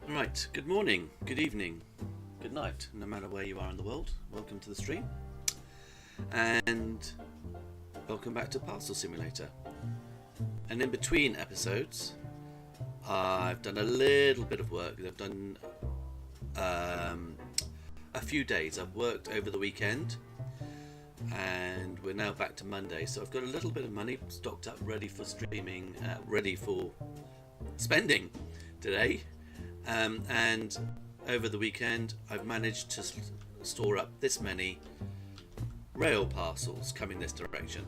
Right, good morning, good evening, good night, no matter where you are in the world. Welcome to the stream, and welcome back to Parcel Simulator. And in between episodes, I've done a little bit of work. I've done a few days. I've worked over the weekend, and we're now back to Monday. So I've got a little bit of money stocked up, ready for streaming, ready for spending today. And over the weekend, I've managed to store up this many rail parcels coming this direction.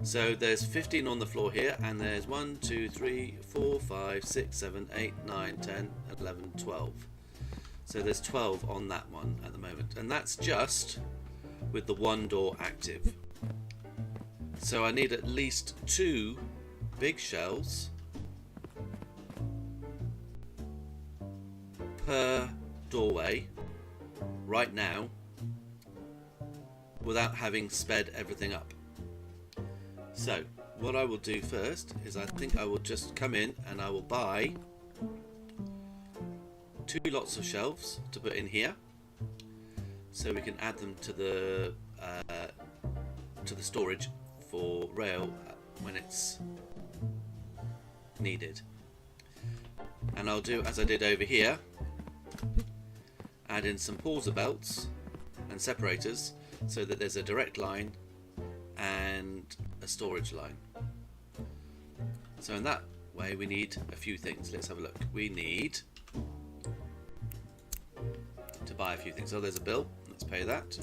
So there's 15 on the floor here, and there's 1, 2, 3, 4, 5, 6, 7, 8, 9, 10, 11, 12. So there's 12 on that one at the moment, and that's just with the one door active. So I need at least 2 big shelves per doorway right now without having sped everything up. So what I will do first is I think I will just come in and I will buy 2 lots of shelves to put in here so we can add them to the storage for rail when it's needed. And I'll do as I did over here, add in some Parcel belts and separators so that there's a direct line and a storage line. So in that way we need a few things. Let's have a look. We need to buy a few things. So there's a bill, let's pay that.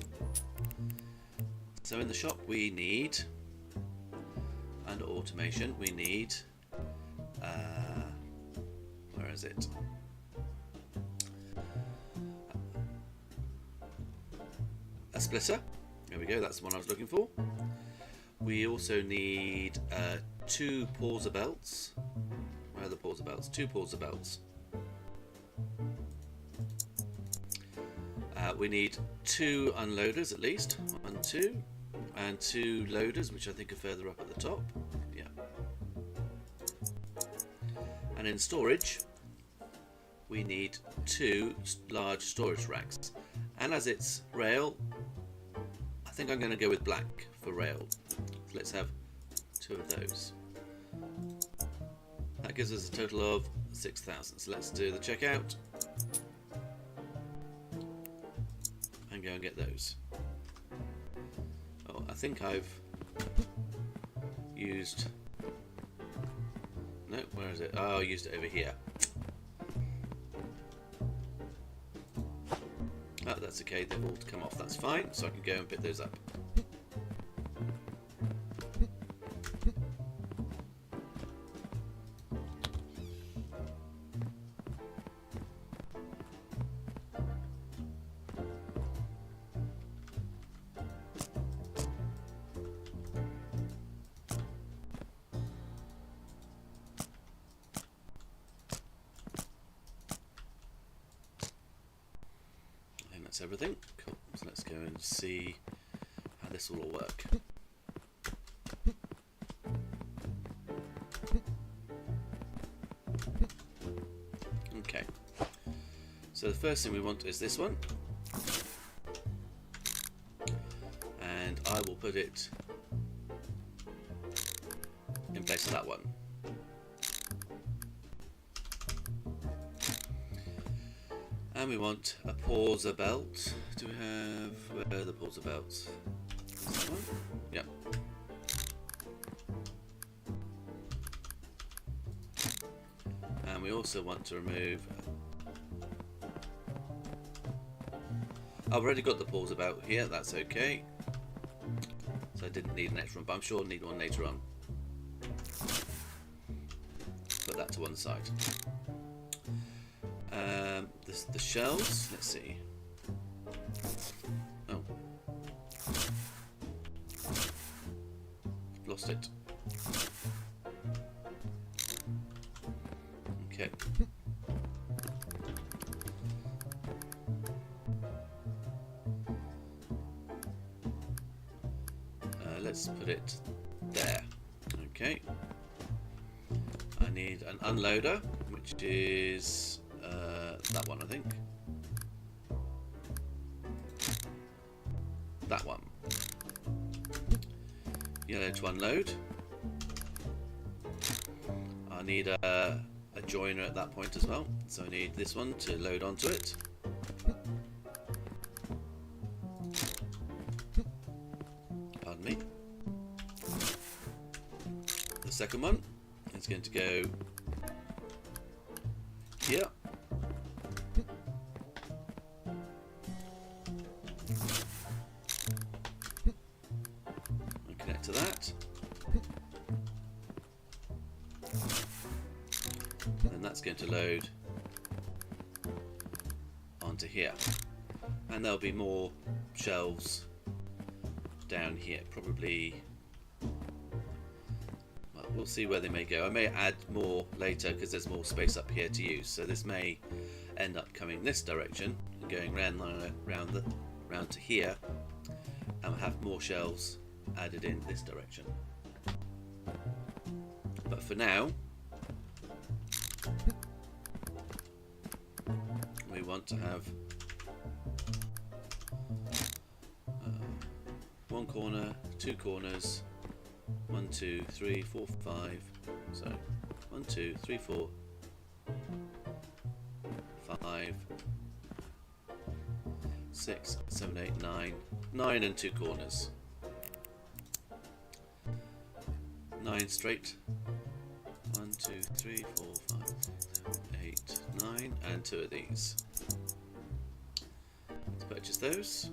So in the shop we need, under automation, we need where is it? A splitter. There we go, that's the one I was looking for. We also need 2 Parcel belts. Where are the Parcel belts? 2 Parcel belts. We need 2 unloaders at least. 1, 2. And 2 loaders, which I think are further up at the top. Yeah. And in storage, we need 2 large storage racks. And as it's rail, I think I'm going to go with black for rail. So let's have 2 of those. That gives us a total of 6,000. So let's do the checkout and go and get those. Oh, I think I've used... No, where is it? Oh, I used it over here. Oh, that's okay, they've all come off, that's fine, so I can go and pick those up. That's everything. Cool. So let's go and see how this will all work. Okay. So the first thing we want is this one. And I will put it in place of that one. And we want a Parcel belt. Do we have... where are the Parcel belts? This one? Yeah. And we also want to remove... I've already got the Parcel belt here, that's okay. So I didn't need an extra one, but I'm sure I'll need one later on. Put that to one side. The shelves, let's see. Oh. Lost it. Okay. Let's put it there. Okay. I need an unloader, which is that one, I think. That one. Yellow to unload. I need a joiner at that point as well, so I need this one to load onto it. Pardon me. The second one is going to go here. And connect to that. And that's going to load onto here. And there'll be more shelves down here, probably. Well, we'll see where they may go. I may add more later because there's more space up here to use. So this may end up coming this direction and going round to here, and we'll have more shelves added in this direction. But for now, we want to have one corner, two corners, 1, 2, 3, 4, 5. So 1, 2, 3, 4, 5, 6, 7, 8, 9. 9 and 2 corners. 9 straight. 1, 2, 3, 4, 5, 6, 7, 8, 9, and 2 of these. Let's purchase those.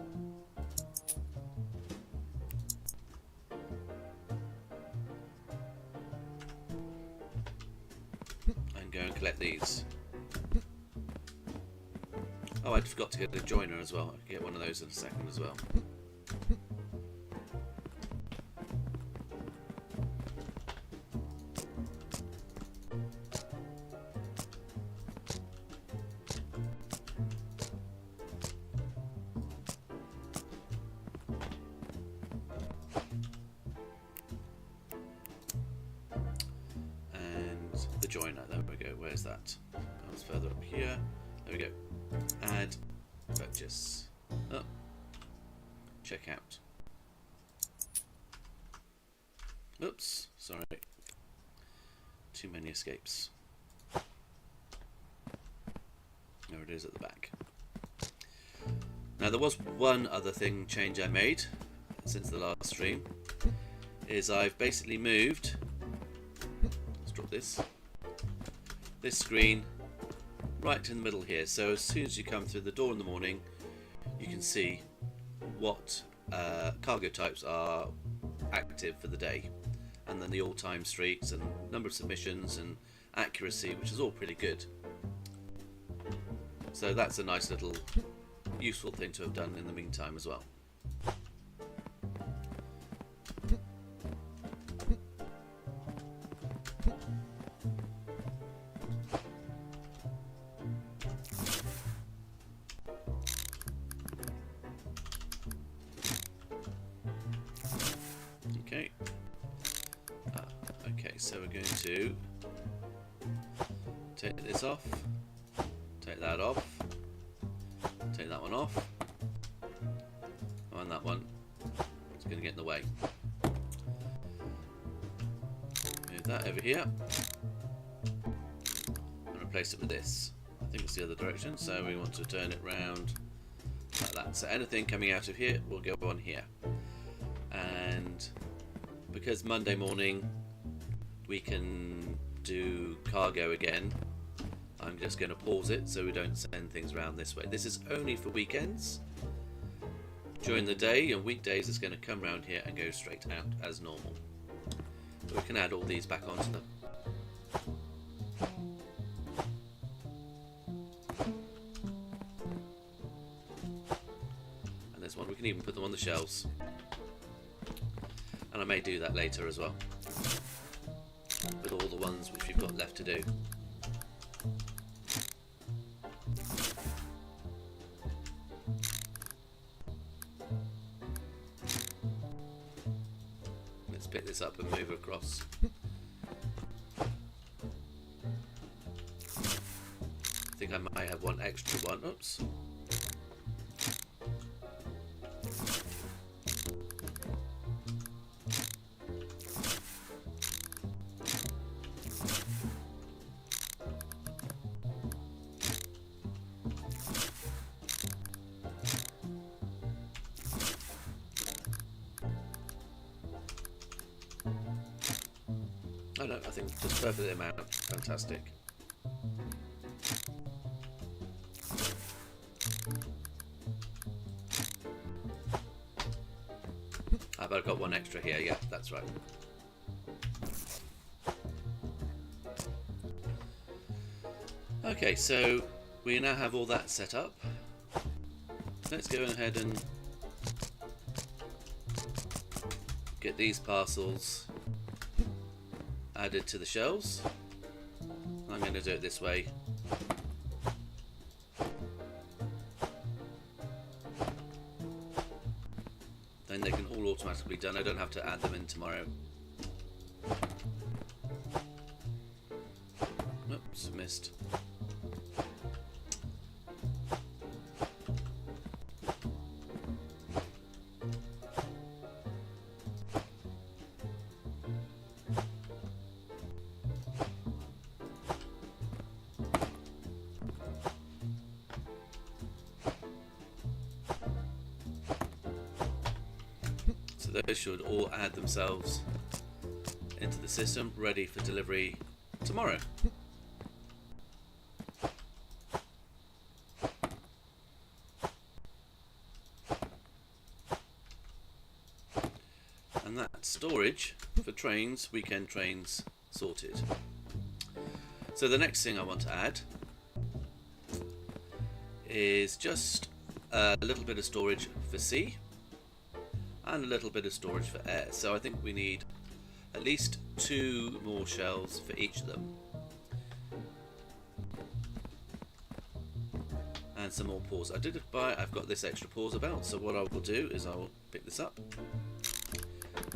And go and collect these. Oh, I forgot to get the joiner as well. I'll get one of those in a second as well. And the joiner, there we go. Where's that? That was further up here. There we go. Add, purchase, oh, check out. Oops, sorry. Too many escapes. There it is at the back. Now there was one other change I made since the last stream, is I've basically moved, let's drop this screen right in the middle here, so as soon as you come through the door in the morning you can see what cargo types are active for the day, and then the all-time streets and number of submissions and accuracy, which is all pretty good. So that's a nice little useful thing to have done in the meantime as well. Okay, so we're going to take this off, take that off, take that one off, and that one is going to get in the way. Move that over here and replace it with this. I think it's the other direction, so we want to turn it round like that. So anything coming out of here will go on here. And because Monday morning we can do cargo again, I'm just going to pause it so we don't send things around this way. This is only for weekends. During the day and weekdays it's going to come around here and go straight out as normal. But we can add all these back onto them. And there's one, we can even put them on the shelves. And I may do that later as well, with all the ones which we've got left to do. Let's pick this up and move across. I think think I might have one extra one. Oops. Oh no, I think just perfect amount. Fantastic. But I've got one extra here. Yeah, that's right. Okay, so we now have all that set up. Let's go ahead and get these parcels added to the shelves. I'm going to do it this way. Then they can all automatically be done. I don't have to add them in tomorrow. Oops, missed. Those should all add themselves into the system, ready for delivery tomorrow. And that's storage for trains, weekend trains, sorted. So the next thing I want to add is just a little bit of storage for sea and a little bit of storage for air. So I think we need at least 2 more shelves for each of them. And some more pause. I've got this extra pause about, so what I will do is I will pick this up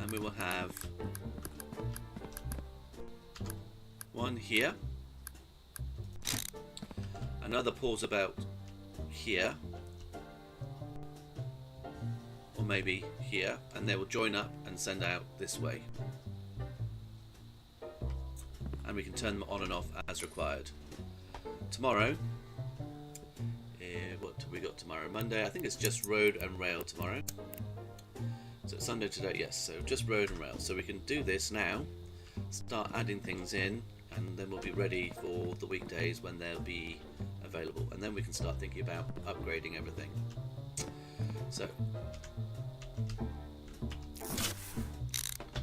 and we will have one here, another pause about here, or maybe here, and they will join up and send out this way. And we can turn them on and off as required. Tomorrow, what have we got tomorrow? Monday, I think it's just road and rail tomorrow. So it's Sunday today, yes, so just road and rail. So we can do this now, start adding things in, and then we'll be ready for the weekdays when they'll be available. And then we can start thinking about upgrading everything. So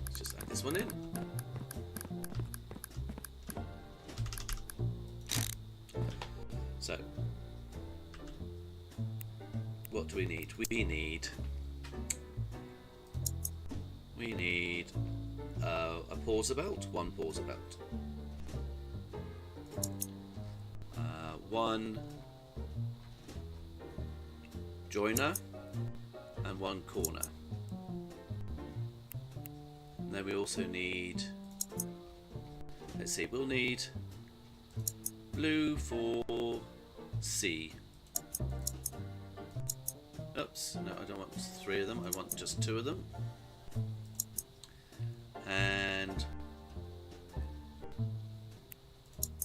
let's just add this one in. So what do we need? We need a pauser belt, one pauser belt, one joiner, and one corner. And then we also need, let's see, we'll need blue for C. Oops, no, I don't want 3 of them, I want just 2 of them. And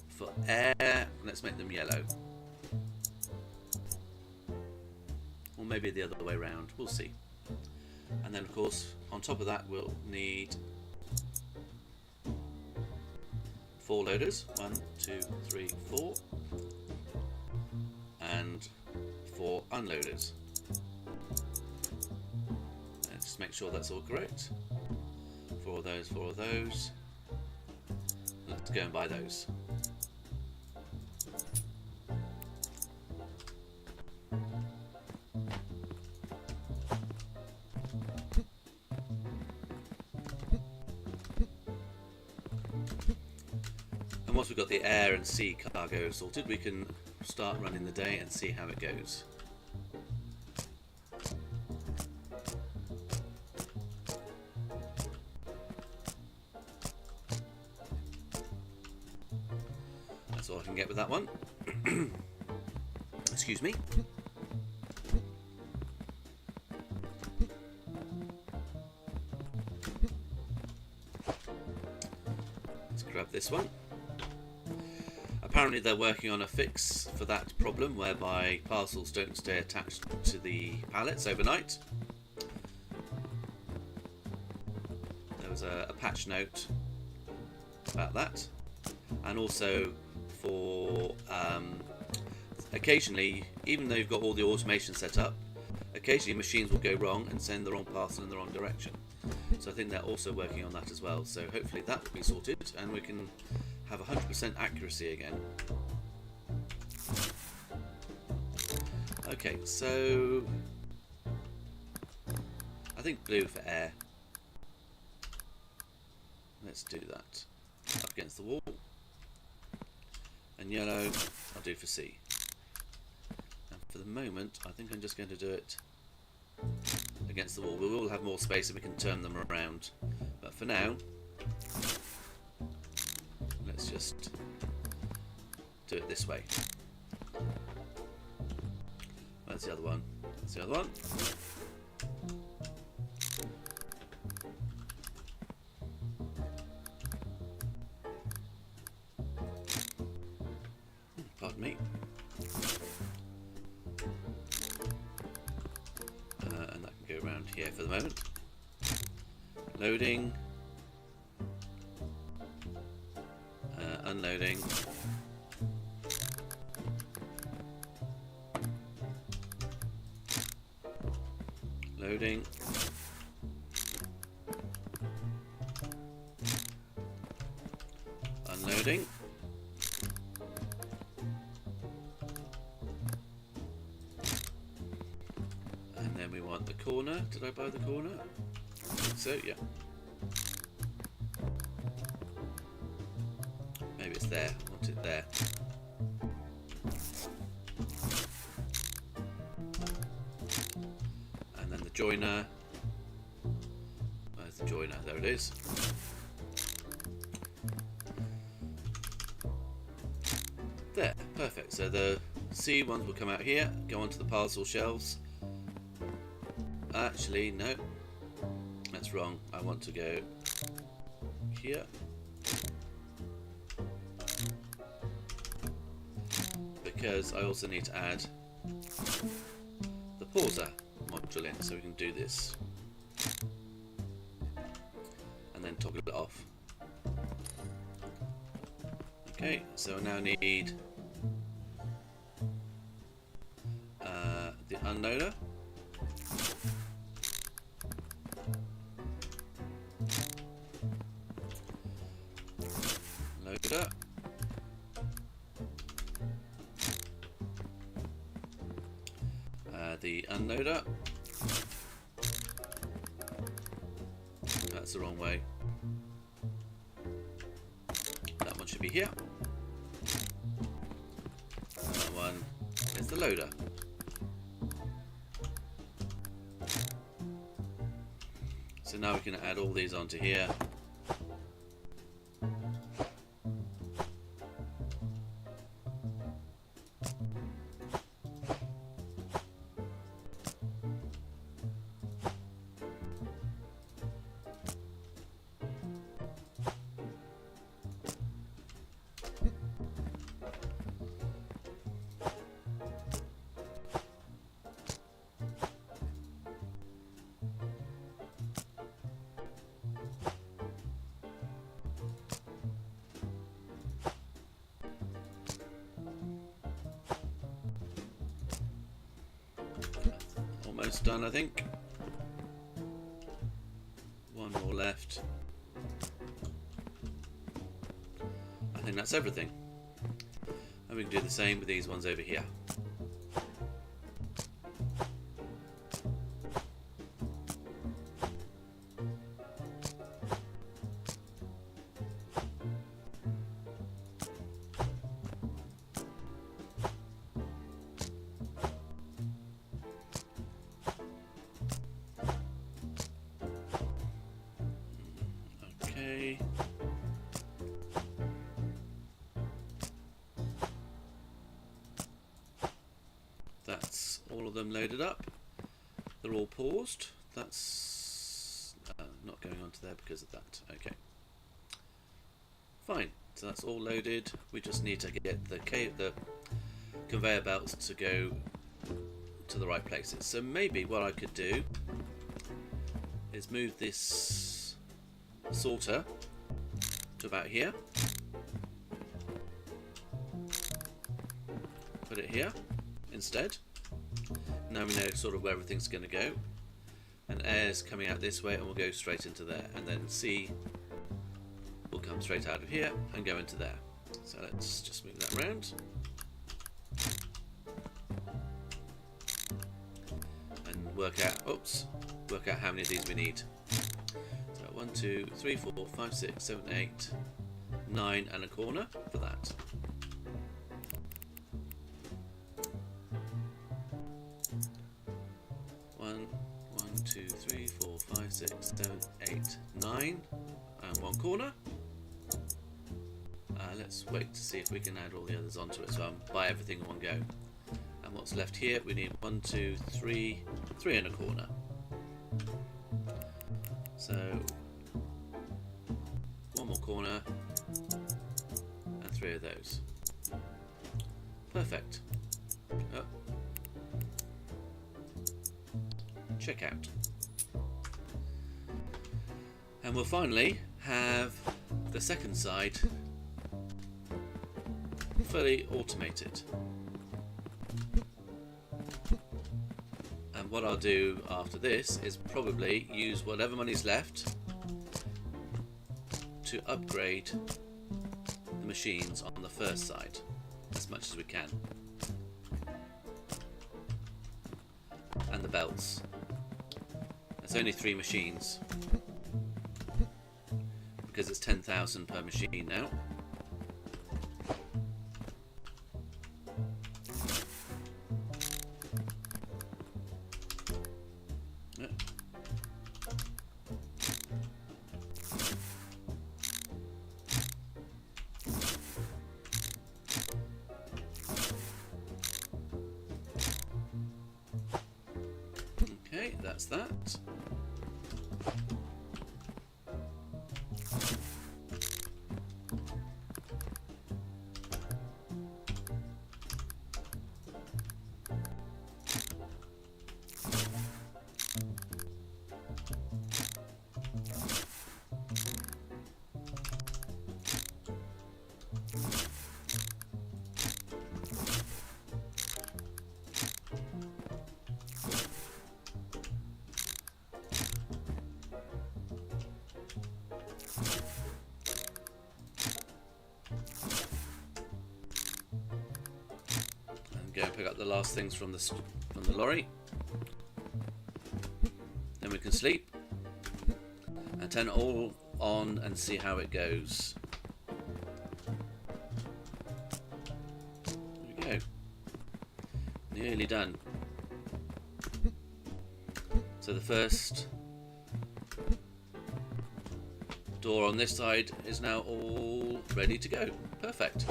for air, let's make them yellow. Or maybe the other way around, we'll see. And then of course, on top of that we'll need 4 loaders. 1, 2, 3, 4. And 4 unloaders. And just make sure that's all correct. 4 of those, 4 of those. Let's go and buy those. And once we've got the air and sea cargo sorted, we can start running the day and see how it goes. That's all I can get with that one. Excuse me. Let's grab this one. Apparently they're working on a fix for that problem whereby parcels don't stay attached to the pallets overnight. There was a patch note about that, and also for occasionally, even though you've got all the automation set up, occasionally machines will go wrong and send the wrong parcel in the wrong direction. So I think they're also working on that as well, so hopefully that will be sorted and we can have 100% accuracy again. Okay, so I think blue for air. Let's do that. Up against the wall. And yellow I'll do for C. And for the moment I think I'm just going to do it against the wall. We will have more space and we can turn them around, but for now let's just do it this way. That's the other one. That's the other one. Pardon me. And that can go around here for the moment. Loading. Unloading. Loading. Unloading. And then we want the corner. Did I buy the corner? I think so, yeah. Maybe it's there. I want it there. And then the joiner. Where's the joiner? There it is. There, perfect. So the C ones will come out here, go onto the parcel shelves. Actually, no. That's wrong. I want to go here. Because I also need to add the pauser module in, so we can do this and then toggle it off. Okay, so I now need the unloader. Loader. The unloader. That's the wrong way. That one should be here. That one is the loader. So now we can add all these onto here. Almost done, I think. One more left. I think that's everything. And we can do the same with these ones over here. Okay. of them loaded up. They're all paused. That's not going onto there because of that. Okay. Fine. So that's all loaded. We just need to get the conveyor belts to go to the right places. So maybe what I could do is move this sorter to about here. Put it here instead. Now we know sort of where everything's going to go. And air's coming out this way and we'll go straight into there. And then C will come straight out of here and go into there. So let's just move that around. And work out how many of these we need. So 1, 2, 3, 4, 5, 6, 7, 8, 9 and a corner for that. One, 2, 3, 4, 5, 6, 7, 8, 9 and one corner. Let's wait to see if we can add all the others onto it, so I'll buy everything in one go. And what's left here, we need 1, 2, 3, 3 and a corner. So one more corner and 3 of those. Perfect. Oh. Check out. And we'll finally have the second side fully automated. And what I'll do after this is probably use whatever money's left to upgrade the machines on the first side as much as we can. And the belts. It's only 3 machines because it's 10,000 per machine now. Okay, that's that. Go and pick up the last things from the lorry. Then we can sleep and turn it all on and see how it goes. There we go. Nearly done. So the first door on this side is now all ready to go. Perfect.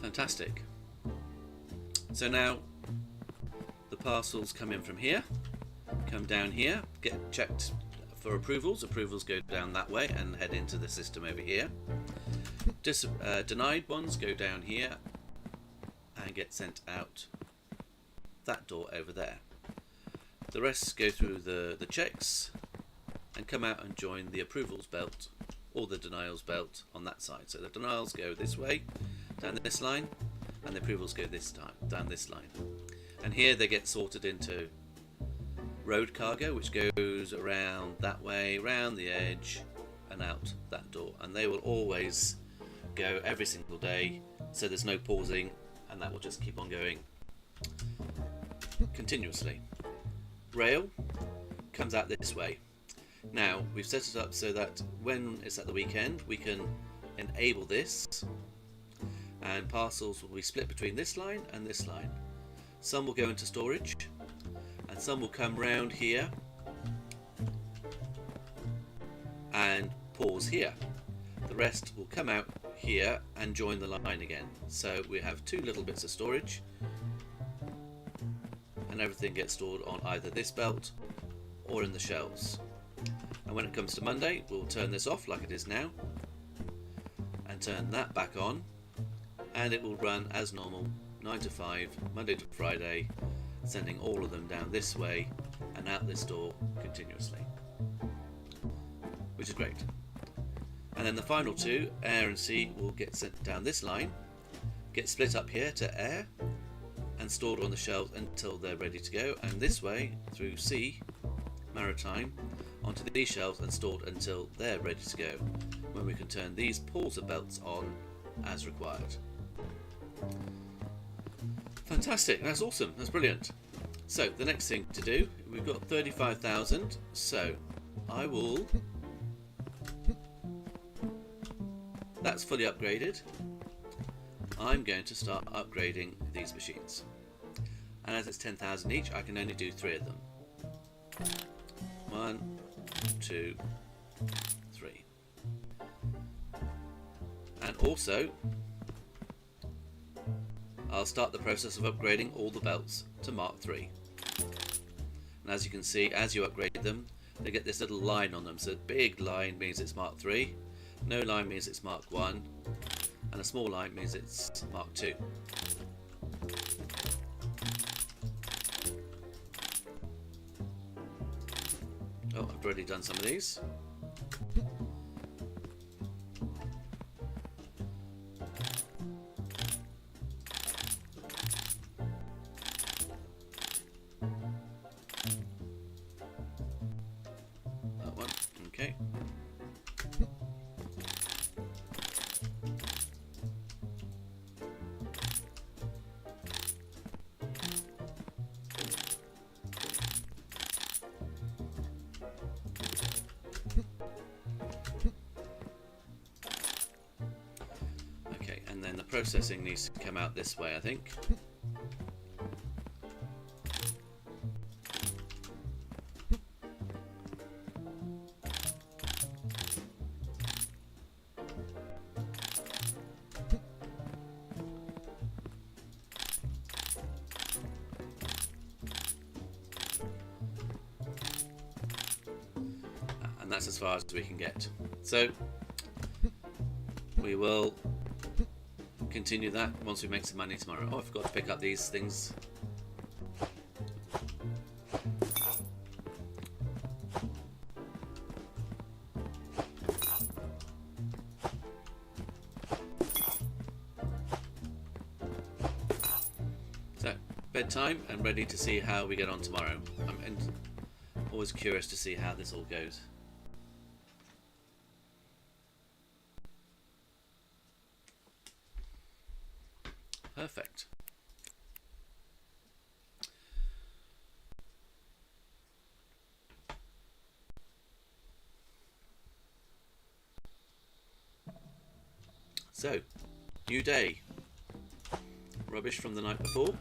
Fantastic. So now the parcels come in from here, come down here, get checked for approvals. Approvals go down that way and head into the system over here. Denied ones go down here and get sent out that door over there. The rest go through the checks and come out and join the approvals belt or the denials belt on that side. So the denials go this way, down this line, and the approvals go this time, down this line. And here they get sorted into road cargo, which goes around that way, round the edge, and out that door. And they will always go every single day, so there's no pausing, and that will just keep on going continuously. Rail comes out this way. Now, we've set it up so that when it's at the weekend, we can enable this, and parcels will be split between this line and this line. Some will go into storage, and some will come round here and pause here. The rest will come out here and join the line again. So we have two little bits of storage, and everything gets stored on either this belt or in the shelves. And when it comes to Monday, we'll turn this off like it is now and turn that back on, and it will run as normal 9 to 5 Monday to Friday, sending all of them down this way and out this door continuously, which is great. And then the final two, air and sea, will get sent down this line, get split up here to air and stored on the shelves until they're ready to go, and this way through sea, maritime, onto these shelves and stored until they're ready to go, when we can turn these Parcel belts on as required. Fantastic, that's awesome, that's brilliant. So the next thing to do, we've got 35,000, so I will, that's fully upgraded. I'm going to start upgrading these machines, and as it's 10,000 each, I can only do 3 of them. 1, 2, 3. And also I'll start the process of upgrading all the belts to Mark III. And as you can see, as you upgrade them, they get this little line on them. So big line means it's Mark III, no line means it's Mark I, and a small line means it's Mark II. Oh, I've already done some of these. That one, okay. Okay, and then the processing needs to come out this way, I think. And that's as far as we can get. So we will continue that once we make some money tomorrow. Oh, I forgot to pick up these things. So, bedtime and ready to see how we get on tomorrow. I'm always curious to see how this all goes. Perfect. So, new day. Rubbish from the night before.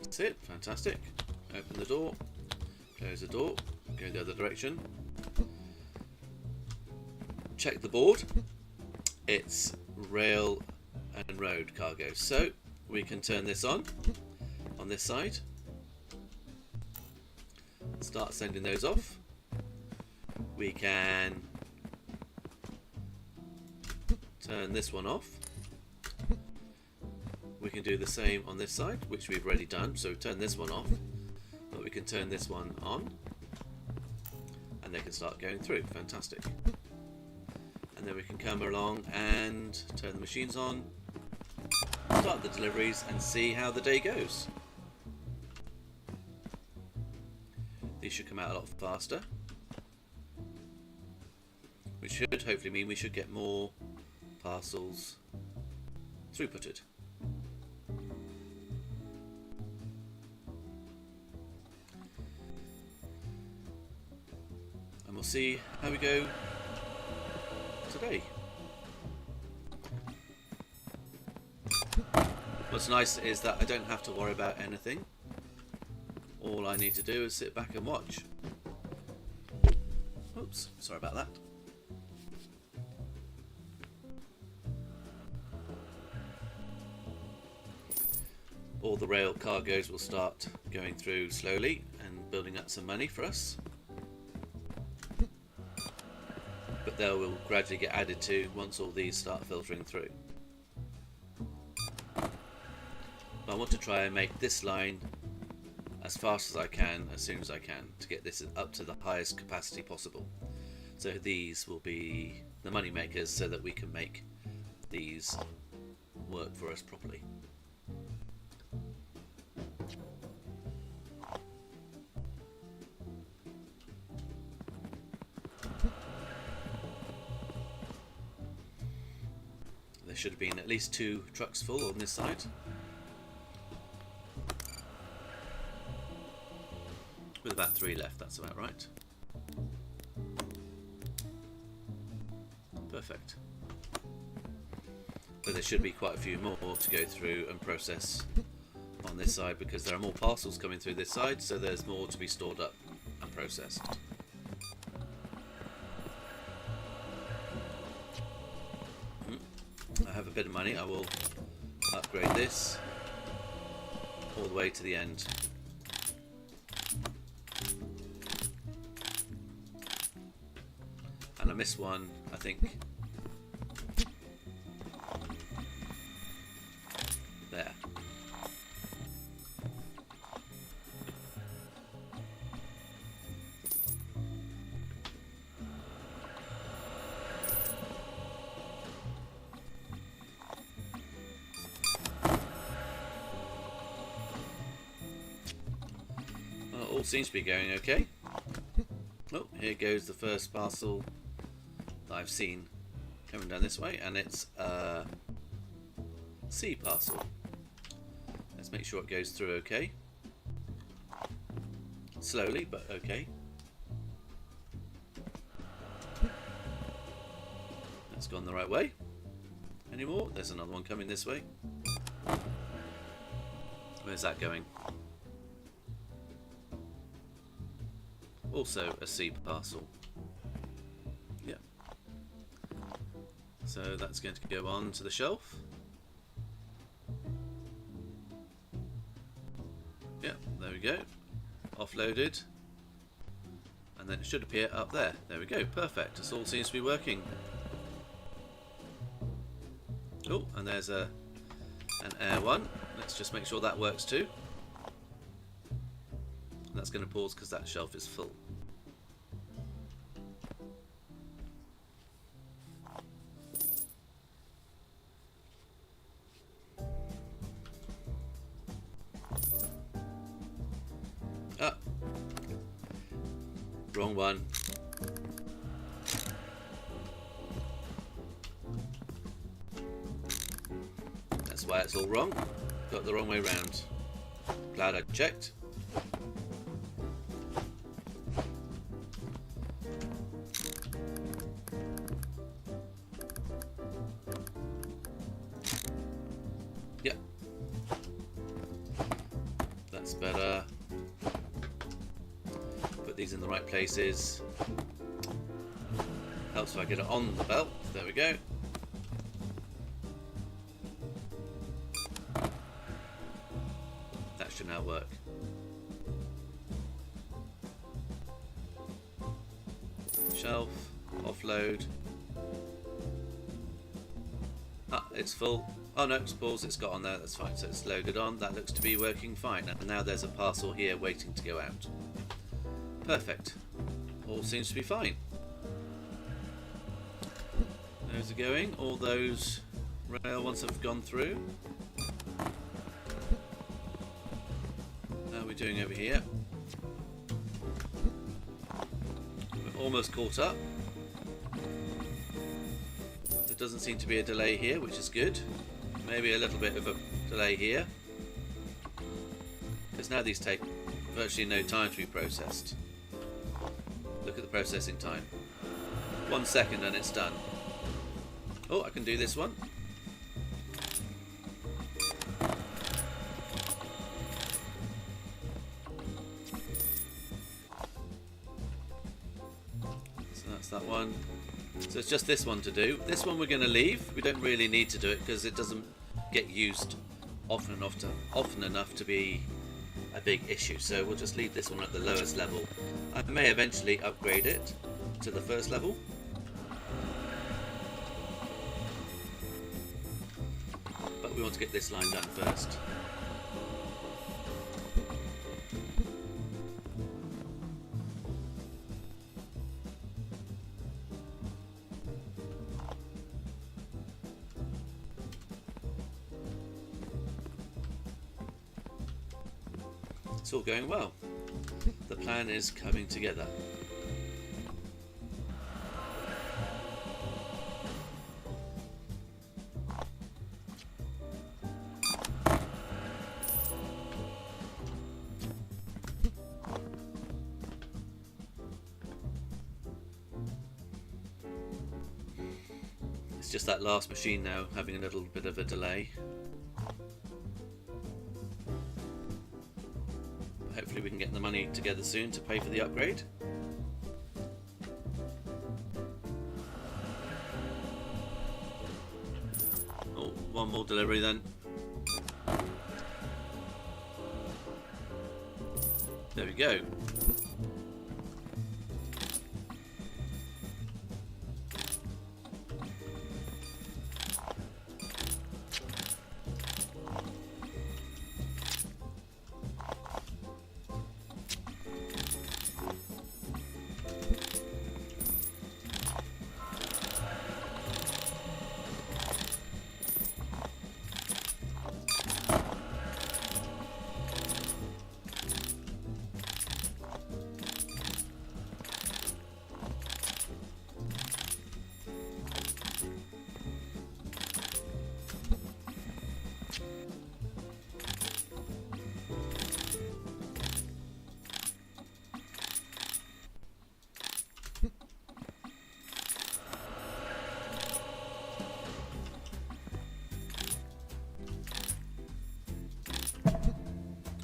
That's it, fantastic. Open the door, close the door, go the other direction. Check the board. It's rail and road cargo. So we can turn this on this side. Start sending those off. We can turn this one off. We can do the same on this side, which we've already done. So turn this one off, but we can turn this one on, and they can start going through. Fantastic. And then we can come along and turn the machines on, start the deliveries, and see how the day goes. These should come out a lot faster, which should hopefully mean we should get more parcels throughputed. And we'll see how we go today. What's nice is that I don't have to worry about anything. All I need to do is sit back and watch. Oops, sorry about that. All the rail cargoes will start going through slowly and building up some money for us. But they will gradually get added to once all these start filtering through. But I want to try and make this line as fast as I can, as soon as I can, to get this up to the highest capacity possible. So these will be the money makers so that we can make these work for us properly. There should have been at least 2 trucks full on this side. With about 3 left, that's about right. Perfect. But there should be quite a few more to go through and process on this side, because there are more parcels coming through this side, so there's more to be stored up and processed. I have a bit of money. I will upgrade this all the way to the end. And I missed one, I think. There. Well, all seems to be going okay. Oh, here goes the first parcel I've seen coming down this way, and it's a C parcel. Let's make sure it goes through okay. Slowly, but okay. That's gone the right way. Any more? There's another one coming this way. Where's that going? Also a C parcel. Yeah. So that's going to go on to the shelf. Yeah, there we go. Offloaded. And then it should appear up there. There we go, perfect. This all seems to be working. Oh, and there's an air one. Let's just make sure that works too. And that's going to pause because that shelf is full. Ah, wrong one. That's why it's all wrong. Got the wrong way round. Glad I checked. Yep. That's better. Put these in the right places. Helps if I get it on the belt. There we go. That should now work. Shelf, offload. Ah, it's full. Oh no, it's paused, it's got on there, that's fine. So it's loaded on, that looks to be working fine. And now there's a parcel here waiting to go out. Perfect. All seems to be fine. Those are going, all those rail ones have gone through. How are we doing over here? We're almost caught up. There doesn't seem to be a delay here, which is good. Maybe a little bit of a delay here. Because now these take virtually no time to be processed. Look at the processing time. 1 second and it's done. Oh, I can do this one. That's that one. So it's just this one to do. This one we're going to leave. We don't really need to do it because it doesn't get used often enough to be a big issue. So we'll just leave this one at the lowest level. I may eventually upgrade it to the first level. But we want to get this line done first. It's all going well. The plan is coming together. It's just that last machine now having a little bit of a delay. Hopefully we can get the money together soon to pay for the upgrade. Oh, one more delivery then. There we go.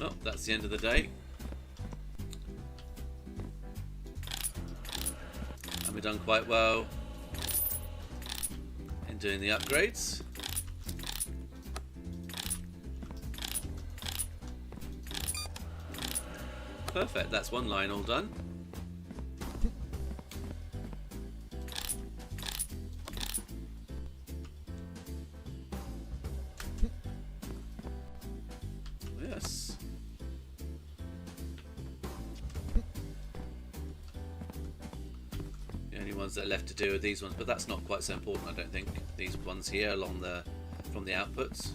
Oh, that's the end of the day. And we've done quite well in doing the upgrades. Perfect, that's one line all done. Yes. The only ones that are left to do are these ones, but that's not quite so important, I don't think. These ones here along the from the outputs.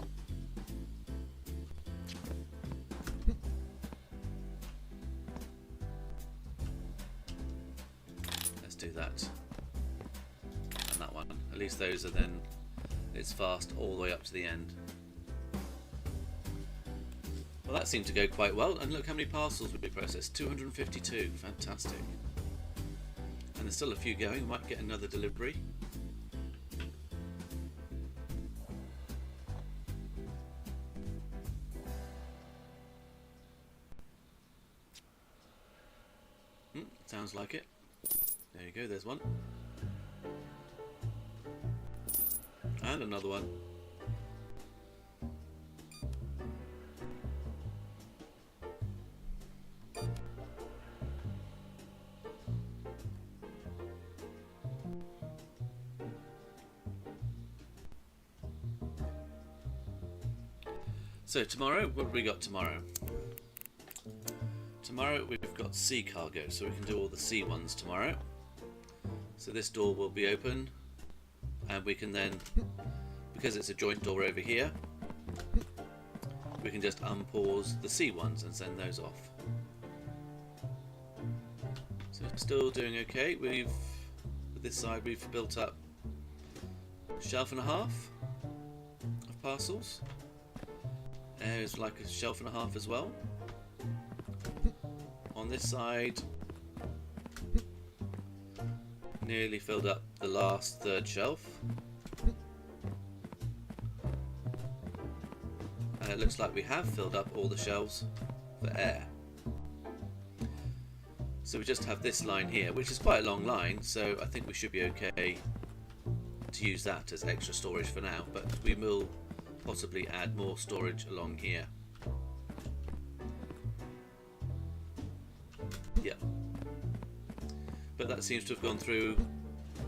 Let's do that. And that one. At least those are then it's fast all the way up to the end. Well, that seemed to go quite well, and look how many parcels we processed. 252. Fantastic. And there's still a few going. We might get another delivery. Sounds like it. There you go, there's one. And another one. So tomorrow, what have we got tomorrow? Tomorrow we've got sea cargo, so we can do all the sea ones tomorrow. So this door will be open, and we can then, because it's a joint door over here, we can just unpause the sea ones and send those off. So still doing okay. With this side we've built up a shelf and a half of parcels. There's like a shelf and a half as well. On this side, nearly filled up the last third shelf. And it looks like we have filled up all the shelves for air. So we just have this line here, which is quite a long line, so I think we should be okay to use that as extra storage for now, but we will possibly add more storage along here. Yeah. But that seems to have gone through.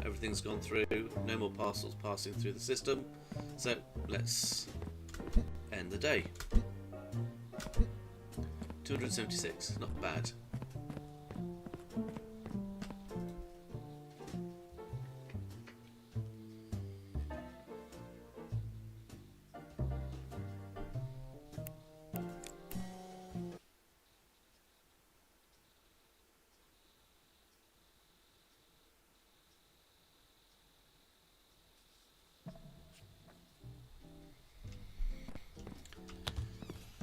Everything's gone through. No more parcels passing through the system. So let's end the day. 276, not bad.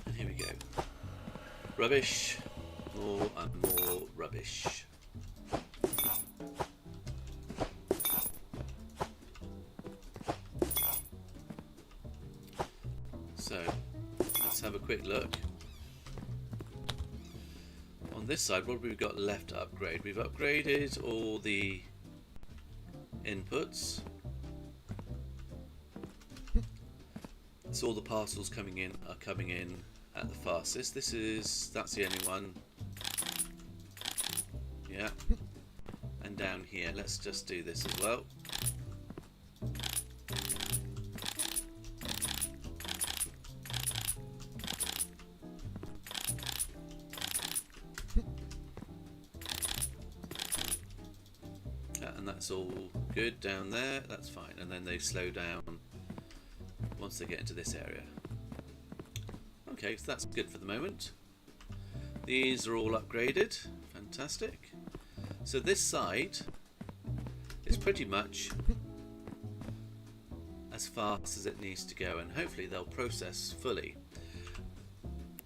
And here we go. Rubbish, more and more rubbish. So let's have a quick look. On this side, what have we got left to upgrade? We've upgraded all the inputs. So all the parcels coming in are coming in at the fastest. That's the only one. Yeah. And down here, let's just do this as well. And that's all good down there. That's fine. And then they slow down once they get into this area. Okay, so that's good for the moment. These are all upgraded. Fantastic. So this side is pretty much as fast as it needs to go, and hopefully they'll process fully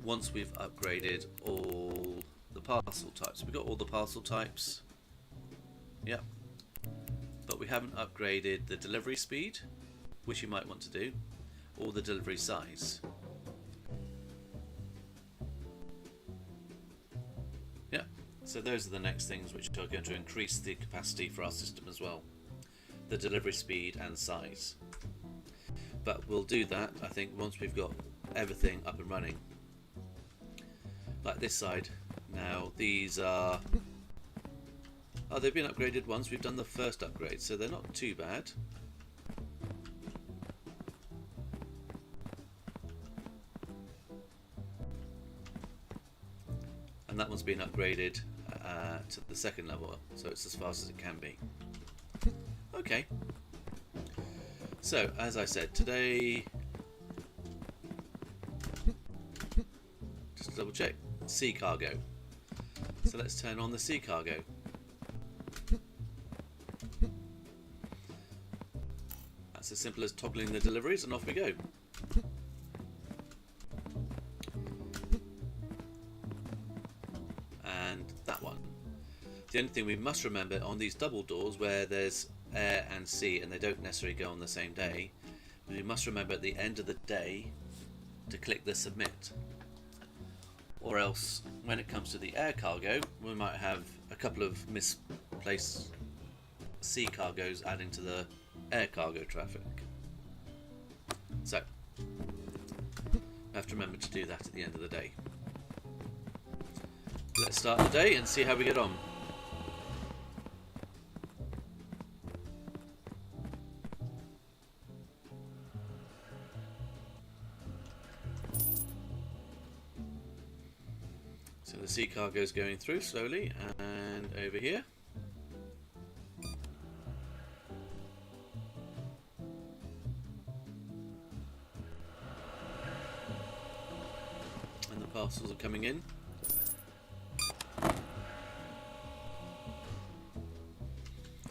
once we've upgraded all the parcel types. We've got all the parcel types. Yep. But we haven't upgraded the delivery speed, which you might want to do, or the delivery size. Yeah, so those are the next things which are going to increase the capacity for our system as well, the delivery speed and size. But we'll do that, I think, once we've got everything up and running. Like this side now, these are... Oh, they've been upgraded once. We've done the first upgrade, so they're not too bad. And that one's been upgraded to the second level, so it's as fast as it can be. Okay. So, as I said, today... Just to double check. Sea cargo. So let's turn on the sea cargo. That's as simple as toggling the deliveries and off we go. And that one. The only thing we must remember on these double doors where there's air and sea and they don't necessarily go on the same day, we must remember at the end of the day to click the submit. Or else when it comes to the air cargo, we might have a couple of misplaced sea cargoes adding to the air cargo traffic. So we have to remember to do that at the end of the day. Let's start the day and see how we get on. So the sea cargo is going through slowly, and over here. And the parcels are coming in.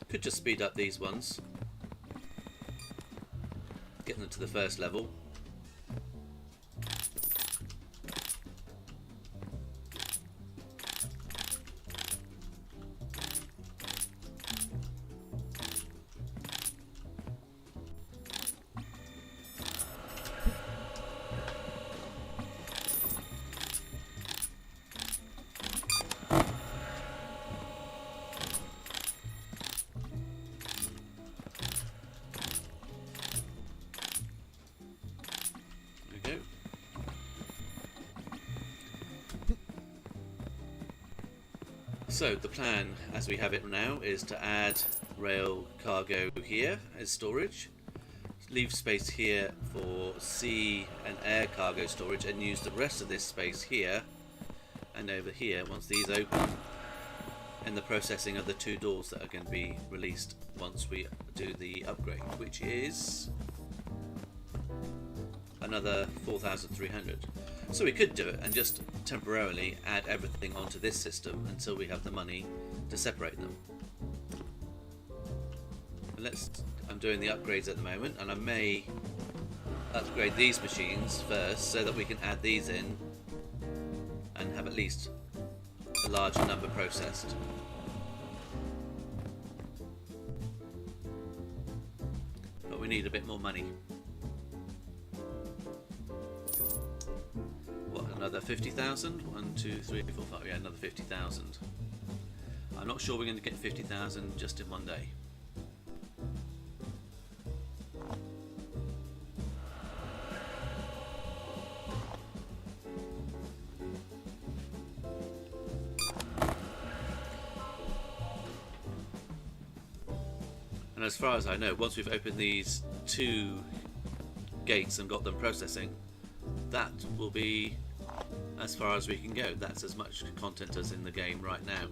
Could just speed up these ones, getting them to the first level. So the plan as we have it now is to add rail cargo here as storage, leave space here for sea and air cargo storage, and use the rest of this space here and over here, once these open, in the processing of the 2 doors that are going to be released once we do the upgrade, which is another 4,300. So we could do it and just temporarily add everything onto this system until we have the money to separate them. I'm doing the upgrades at the moment, and I may upgrade these machines first so that we can add these in and have at least a larger number processed. But we need a bit more money. What, another 50,000? 1, 2, 3, 4, 5. Yeah, another 50,000. I'm not sure we're going to get 50,000 just in one day. And as far as I know, once we've opened these 2 gates and got them processing, that will be as far as we can go. That's as much content as in the game right now.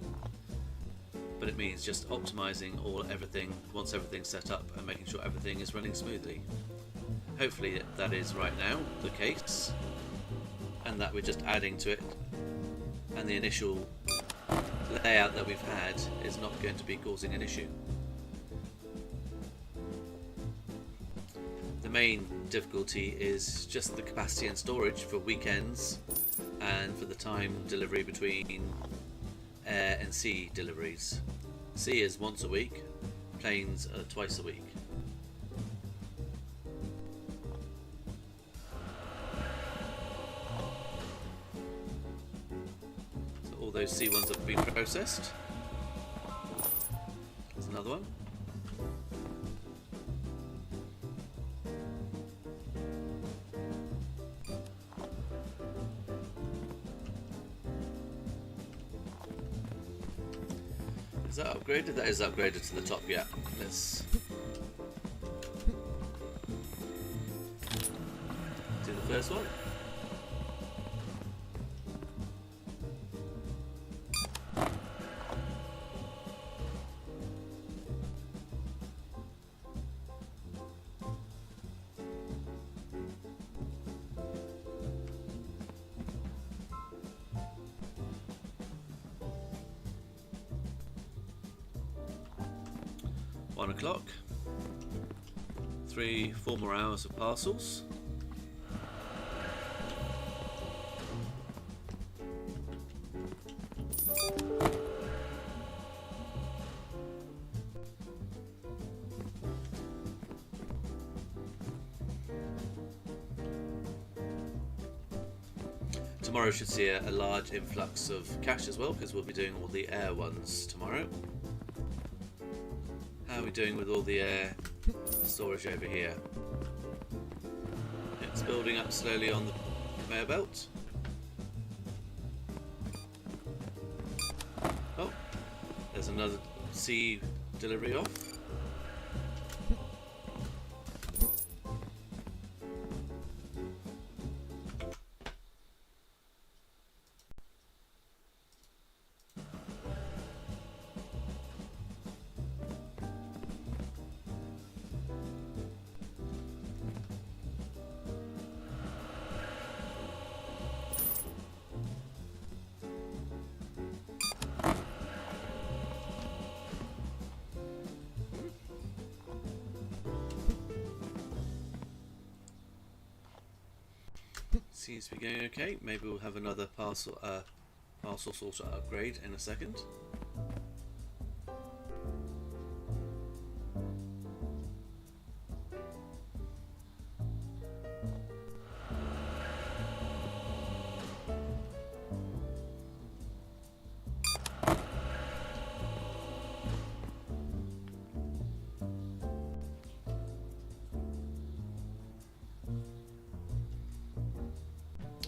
But it means just optimizing everything once everything's set up and making sure everything is running smoothly. Hopefully that is right now the case, and that we're just adding to it, and the initial layout that we've had is not going to be causing an issue. The main difficulty is just the capacity and storage for weekends and for the time delivery between air and sea deliveries. Sea is once a week, planes are twice a week. So all those sea ones have been processed. There's another one. Is that upgraded? That is upgraded to the top, yeah. Let's do the first one. One o'clock. 4 more hours of parcels. Tomorrow should see a large influx of cash as well, because we'll be doing all the air ones tomorrow. How are we doing with all the air storage over here? It's building up slowly on the conveyor belt. Oh, there's another sea delivery off. Seems to be going okay. Maybe we'll have another parcel sorter upgrade in a second.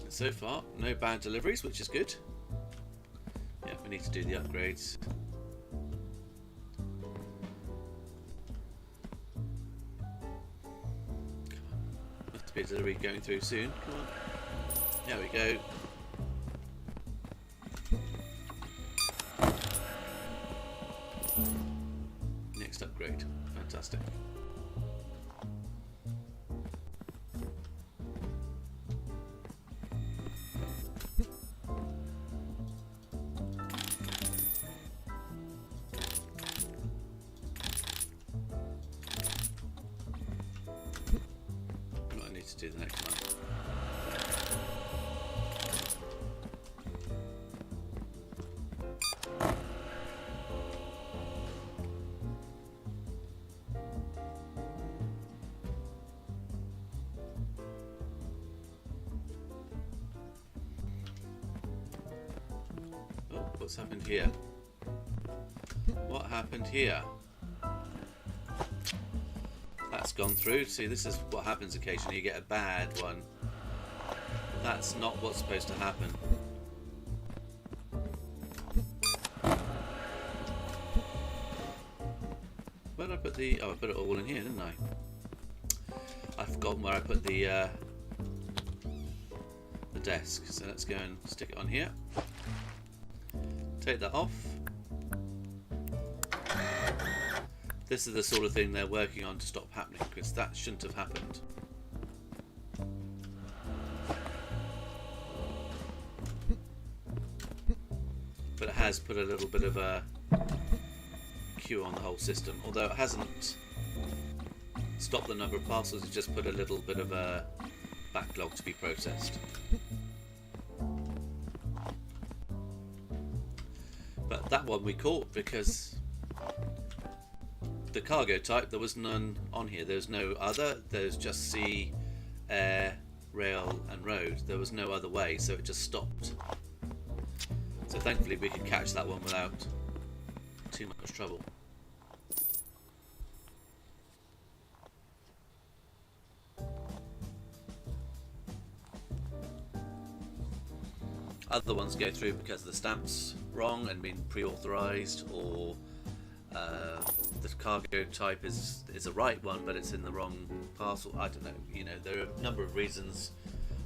So far, no bad deliveries, which is good. Yeah, we need to do the upgrades. Must be a delivery going through soon. Come on. There we go. Next upgrade. Fantastic. I need to do the next one. What's happened here? What happened here? That's gone through. See, this is what happens occasionally. You get a bad one. That's not what's supposed to happen. Where did I put the... Oh, I put it all in here, didn't I? I've forgotten where I put the desk. So let's go and stick it on here. Take that off. This is the sort of thing they're working on to stop happening, because that shouldn't have happened. But it has put a little bit of a queue on the whole system, although it hasn't stopped the number of parcels, it's just put a little bit of a backlog to be processed. But that one we caught because the cargo type, there was none on here. There's no other. There's just sea, air, rail and road. There was no other way, so it just stopped. So thankfully we could catch that one without too much trouble. Other ones go through because the stamp's wrong and been pre-authorized, or the cargo type is a right one but it's in the wrong parcel. I don't know, you know, there are a number of reasons,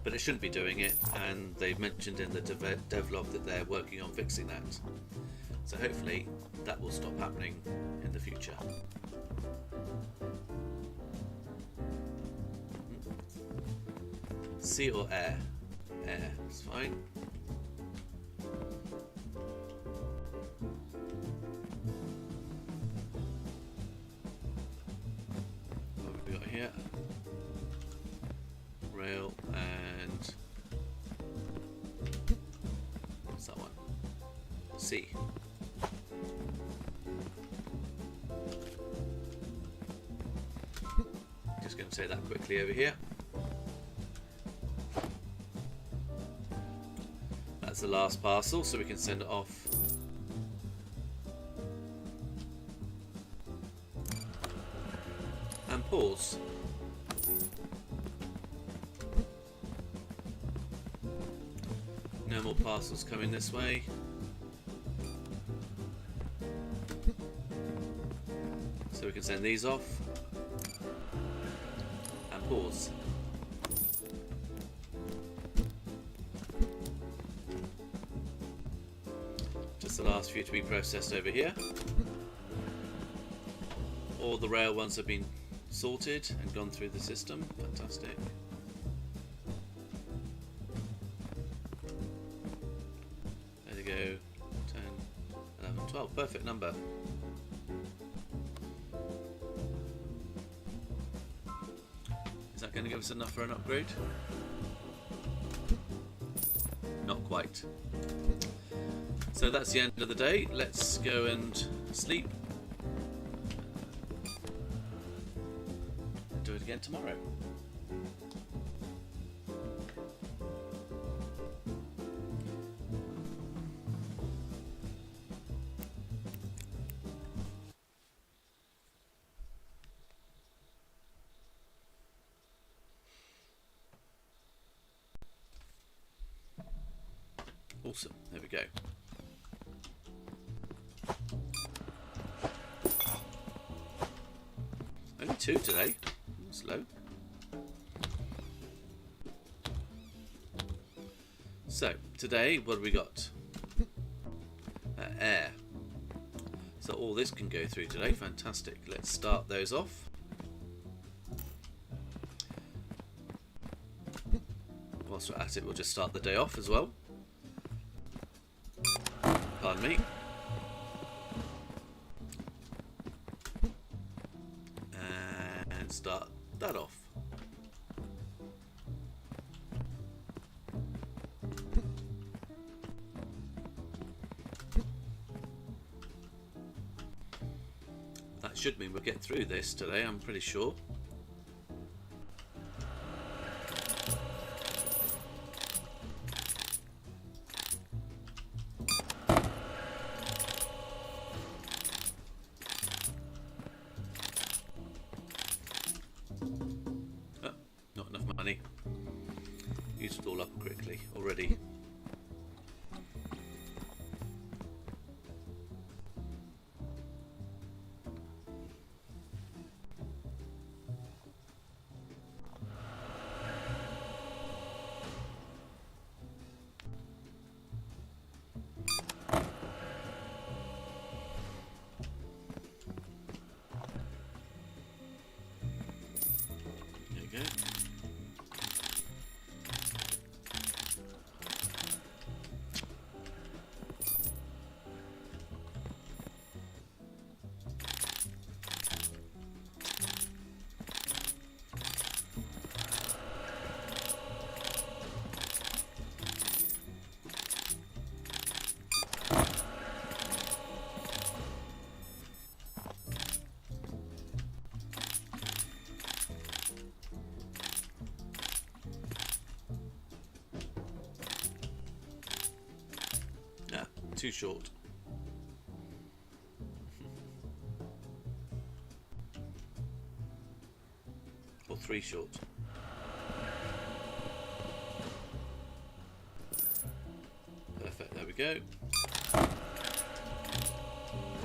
but it shouldn't be doing it, and they've mentioned in the devlog that they're working on fixing that. So hopefully that will stop happening in the future. Sea or air? Air, it's fine. What have we got here? Rail and what's that one? Sea. Just going to say that quickly over here. That's the last parcel, so we can send it off. And pause. No more parcels coming this way. So we can send these off. And pause. Just the last few to be processed over here. All the rail ones have been sorted and gone through the system. Fantastic. There you go. 10, 11, 12. Perfect number. Is that going to give us enough for an upgrade? Not quite. So that's the end of the day. Let's go and sleep. Do it again tomorrow. Awesome. There we go. Only 2 today. Slow. So, today, what have we got? Air. So all this can go through today. Fantastic. Let's start those off. Whilst we're at it, we'll just start the day off as well. Pardon me. And start that off. That should mean we'll get through this today, I'm pretty sure. Oh, not enough money. Used it all up quickly already. Too short. Or 3 short. Perfect, there we go.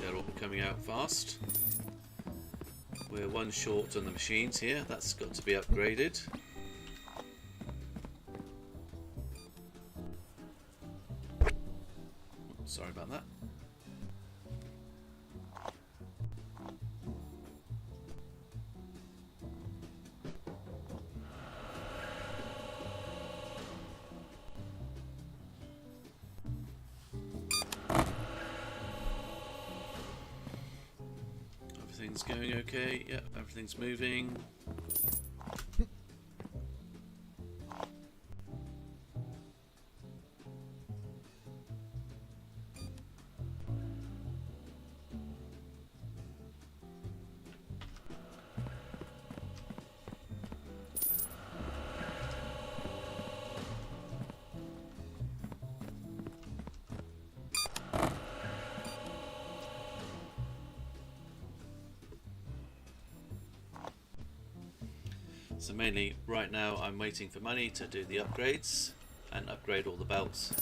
They're all coming out fast. We're 1 short on the machines here, that's got to be upgraded. Sorry about that. Everything's going okay. Yep, everything's moving. So mainly right now I'm waiting for money to do the upgrades and upgrade all the belts,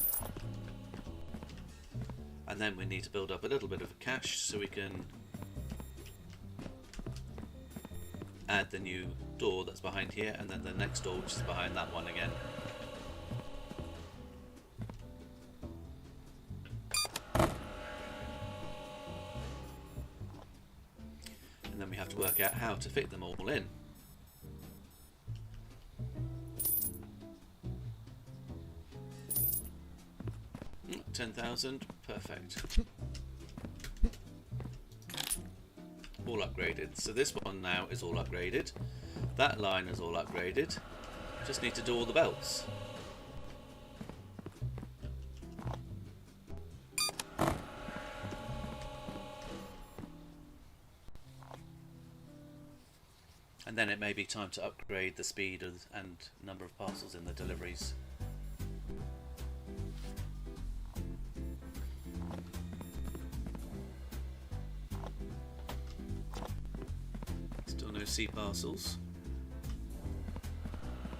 and then we need to build up a little bit of cash so we can add the new door that's behind here and then the next door which is behind that one again. And then we have to work out how to fit them all in. 10,000, perfect. All upgraded. So this one now is all upgraded. That line is all upgraded. Just need to do all the belts. And then it may be time to upgrade the speed and number of parcels in the deliveries. Still no sea parcels.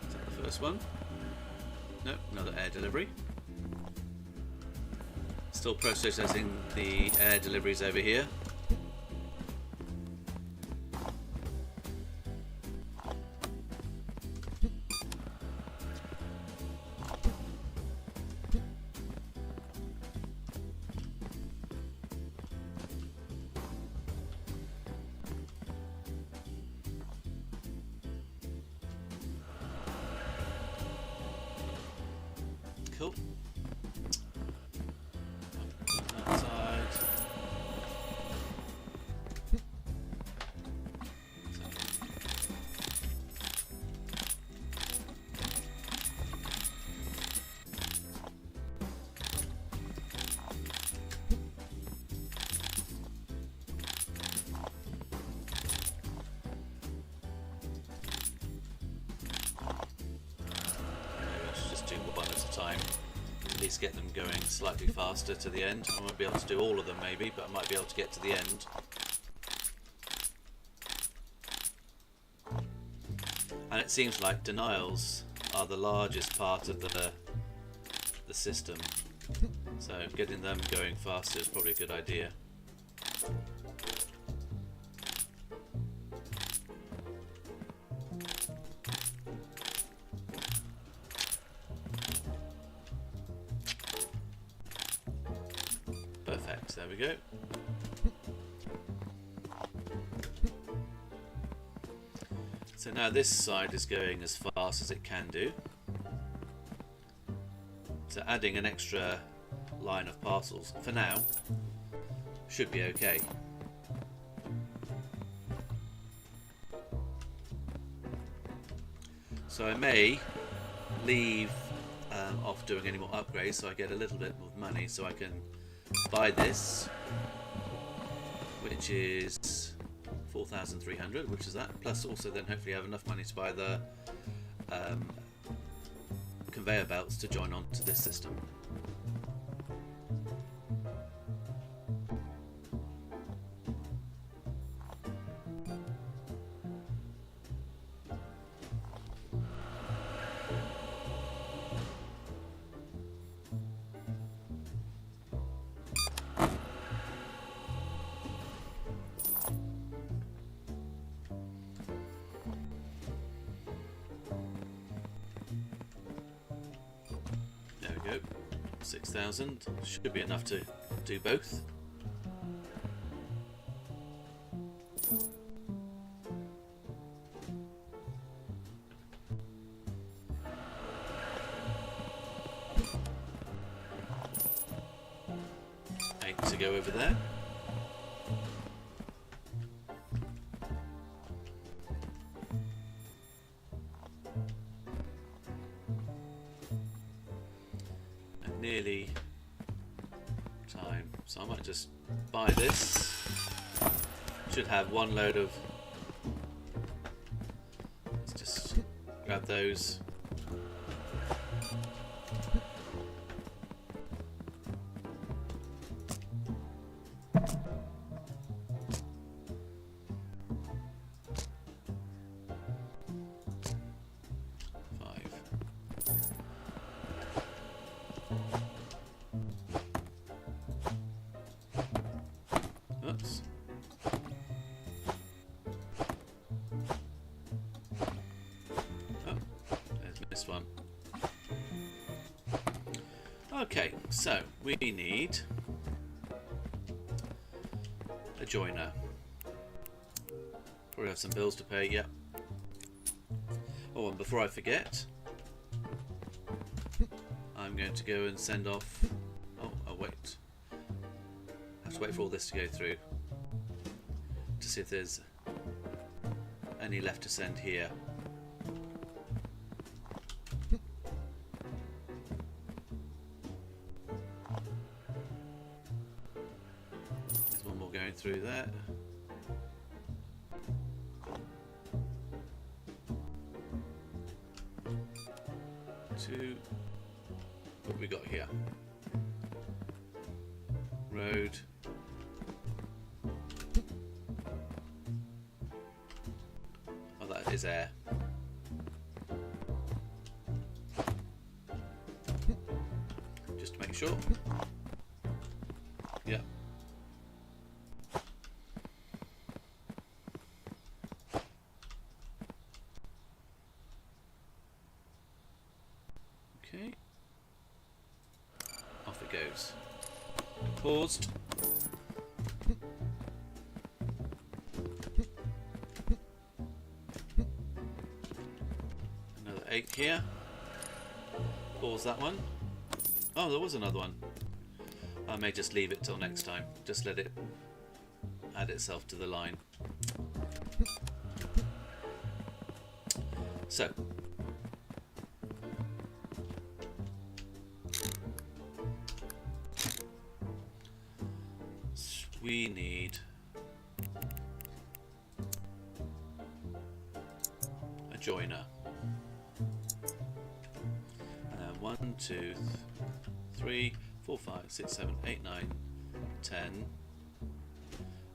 Is that the first one? No, another air delivery. Still processing the air deliveries over here. Cool. Outside. Do one at a time, at least get them going slightly faster to the end. I won't be able to do all of them maybe, but I might be able to get to the end. And it seems like denials are the largest part of the system, so getting them going faster is probably a good idea. Perfect, there we go. So now this side is going as fast as it can do. So adding an extra line of parcels for now should be okay. So I may leave off doing any more upgrades so I get a little bit more money so I can buy this, which is 4,300, which is that, plus also then hopefully have enough money to buy the conveyor belts to join on to this system. There we go, 6,000 should be enough to do both. Eight to go over there. Nearly time, so I might just buy this. Should have one load of, let's just grab those. Oops. Oh, there's missed one. Okay, so we need a joiner. Probably have some bills to pay, yep. Oh, and before I forget, I'm going to go and send off. Oh, wait. I have to wait for all this to go through to see if there's any left to send here. There's one more going through there. Two. What have we got here? Road. Oh, that is air. Just to make sure. paused. Another 8 here. Pause that one. Oh, there was another one. I may just leave it till next time. Just let it add itself to the line. So, we need a joiner. 1, 2, 3, 4, 5, 6, 7, 8, 9, 10,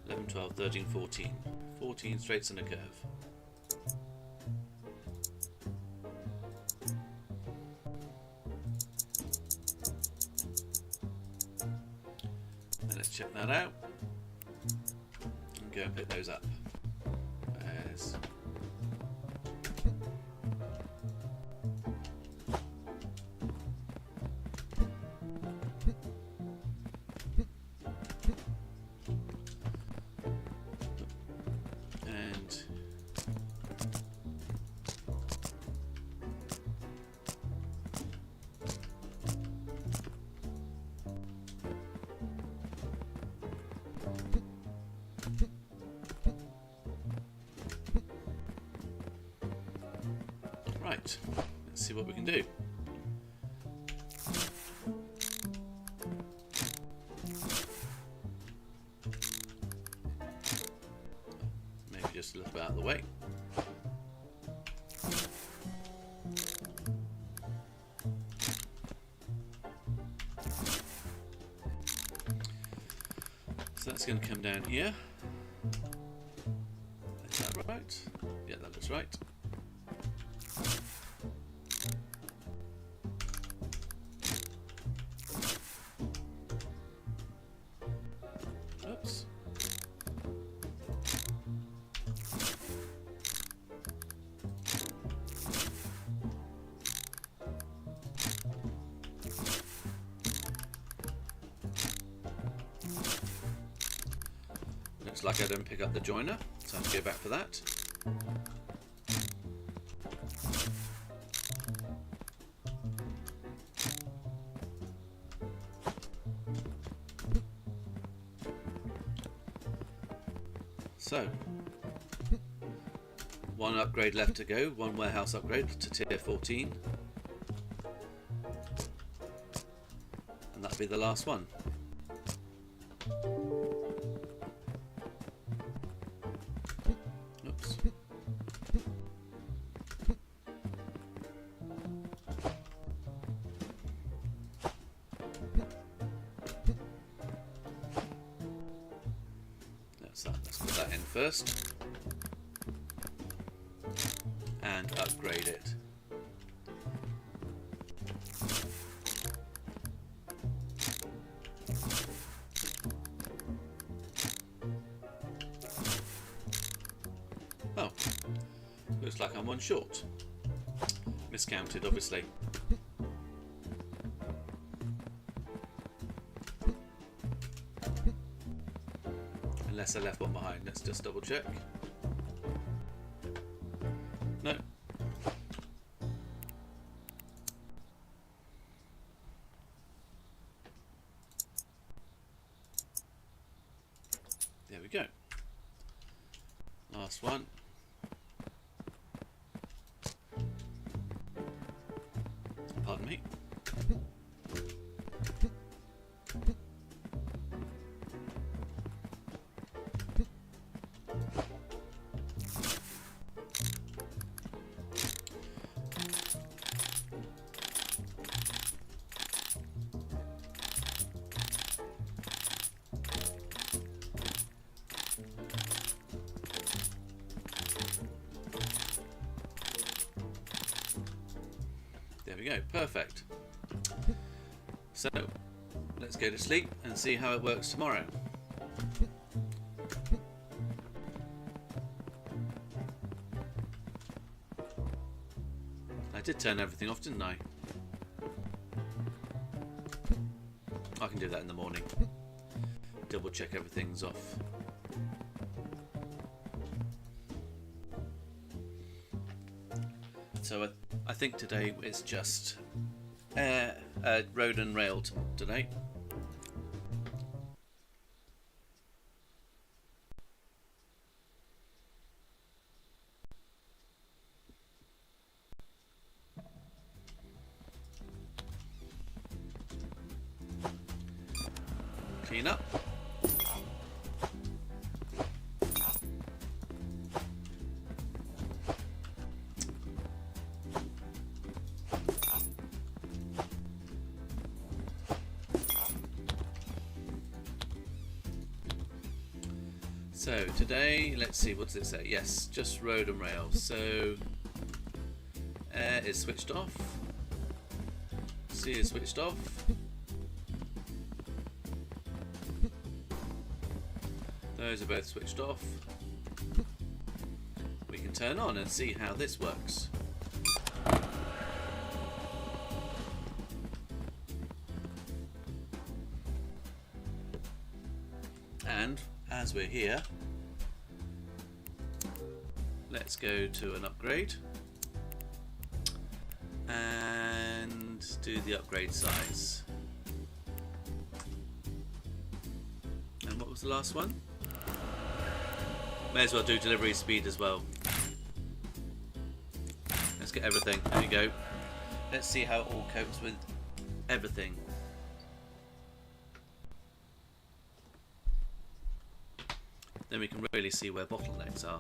11, 12, 13, 14. 14 straights and a curve. Now let's check that out and go and pick those up. There's right, let's see what we can do. Maybe just a little bit out of the way. So that's going to come down here. Is that right? Yeah, that looks right. Oops. Looks like I didn't pick up the joiner, so I have to go back for that. So, one upgrade left to go, one warehouse upgrade to tier 14. And that'll be the last one. Oops. Let's put that in first and upgrade it. Oh, looks like I'm one short. Miscounted, obviously. Unless I left one behind. Let's just double check. No. There we go. Last one. Pardon me. There we go, perfect. So, let's go to sleep and see how it works tomorrow. I did turn everything off, didn't I? I can do that in the morning. double check everything's off. So I think today it's just road and rail today. Clean up. So today, let's see, what does it say? Yes, just road and rail. So air is switched off, C is switched off, those are both switched off. We can turn on and see how this works. And as we're here, let's go to an upgrade and do the upgrade size. And what was the last one? May as well do delivery speed as well. Let's get everything. There you go. Let's see how it all copes with everything. Then we can really see where bottlenecks are.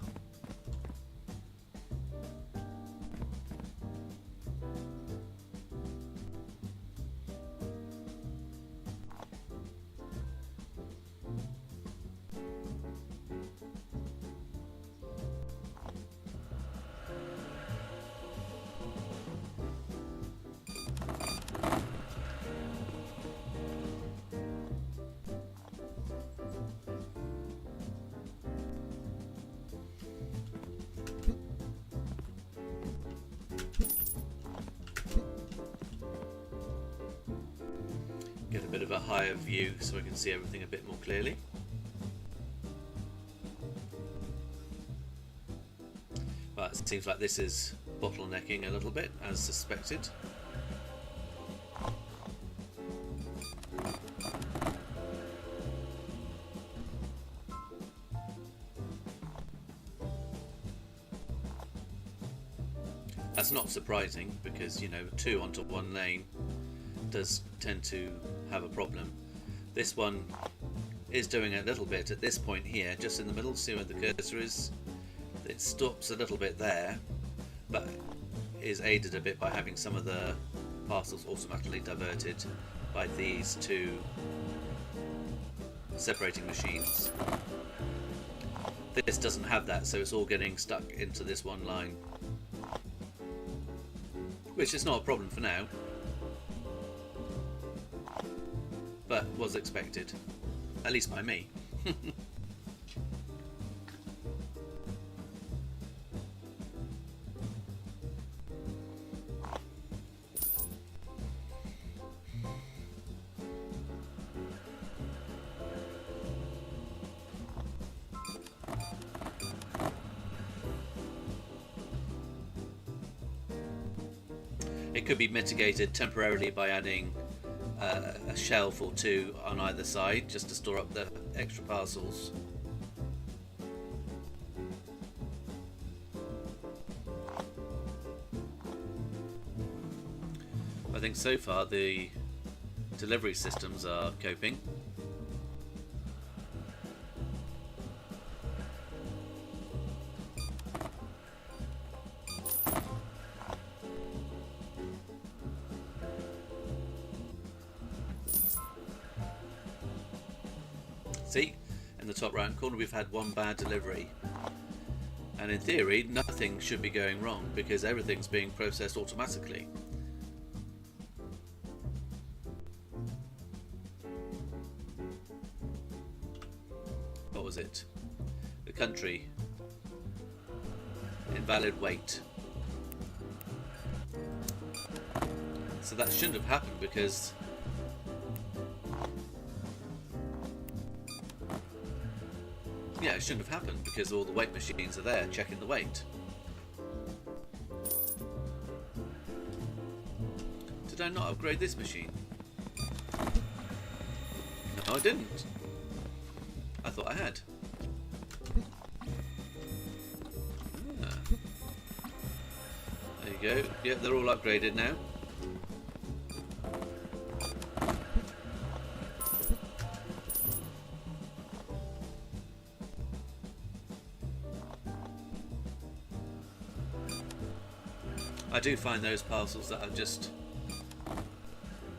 Get a bit of a higher view so I can see everything a bit more clearly. Well, it seems like this is bottlenecking a little bit, as suspected. That's not surprising because, you know, 2 onto 1 lane does tend to have a problem. This one is doing a little bit at this point here, just in the middle. See where the cursor is? It stops a little bit there, but is aided a bit by having some of the parcels automatically diverted by these 2 separating machines. This doesn't have that, so it's all getting stuck into this one line, which is not a problem for now, but was expected, at least by me. It could be mitigated temporarily by adding a shelf or 2 on either side, just to store up the extra parcels. I think so far the delivery systems are coping. See, in the top right corner we've had 1 bad delivery, and in theory nothing should be going wrong because everything's being processed automatically. What was it? The country. Invalid weight. So that shouldn't have happened because Yeah, it shouldn't have happened because all the weight machines are there checking the weight. Did I not upgrade this machine? No, I didn't. I thought I had. Ah. There you go. Yeah, they're all upgraded now. I do find those parcels that are just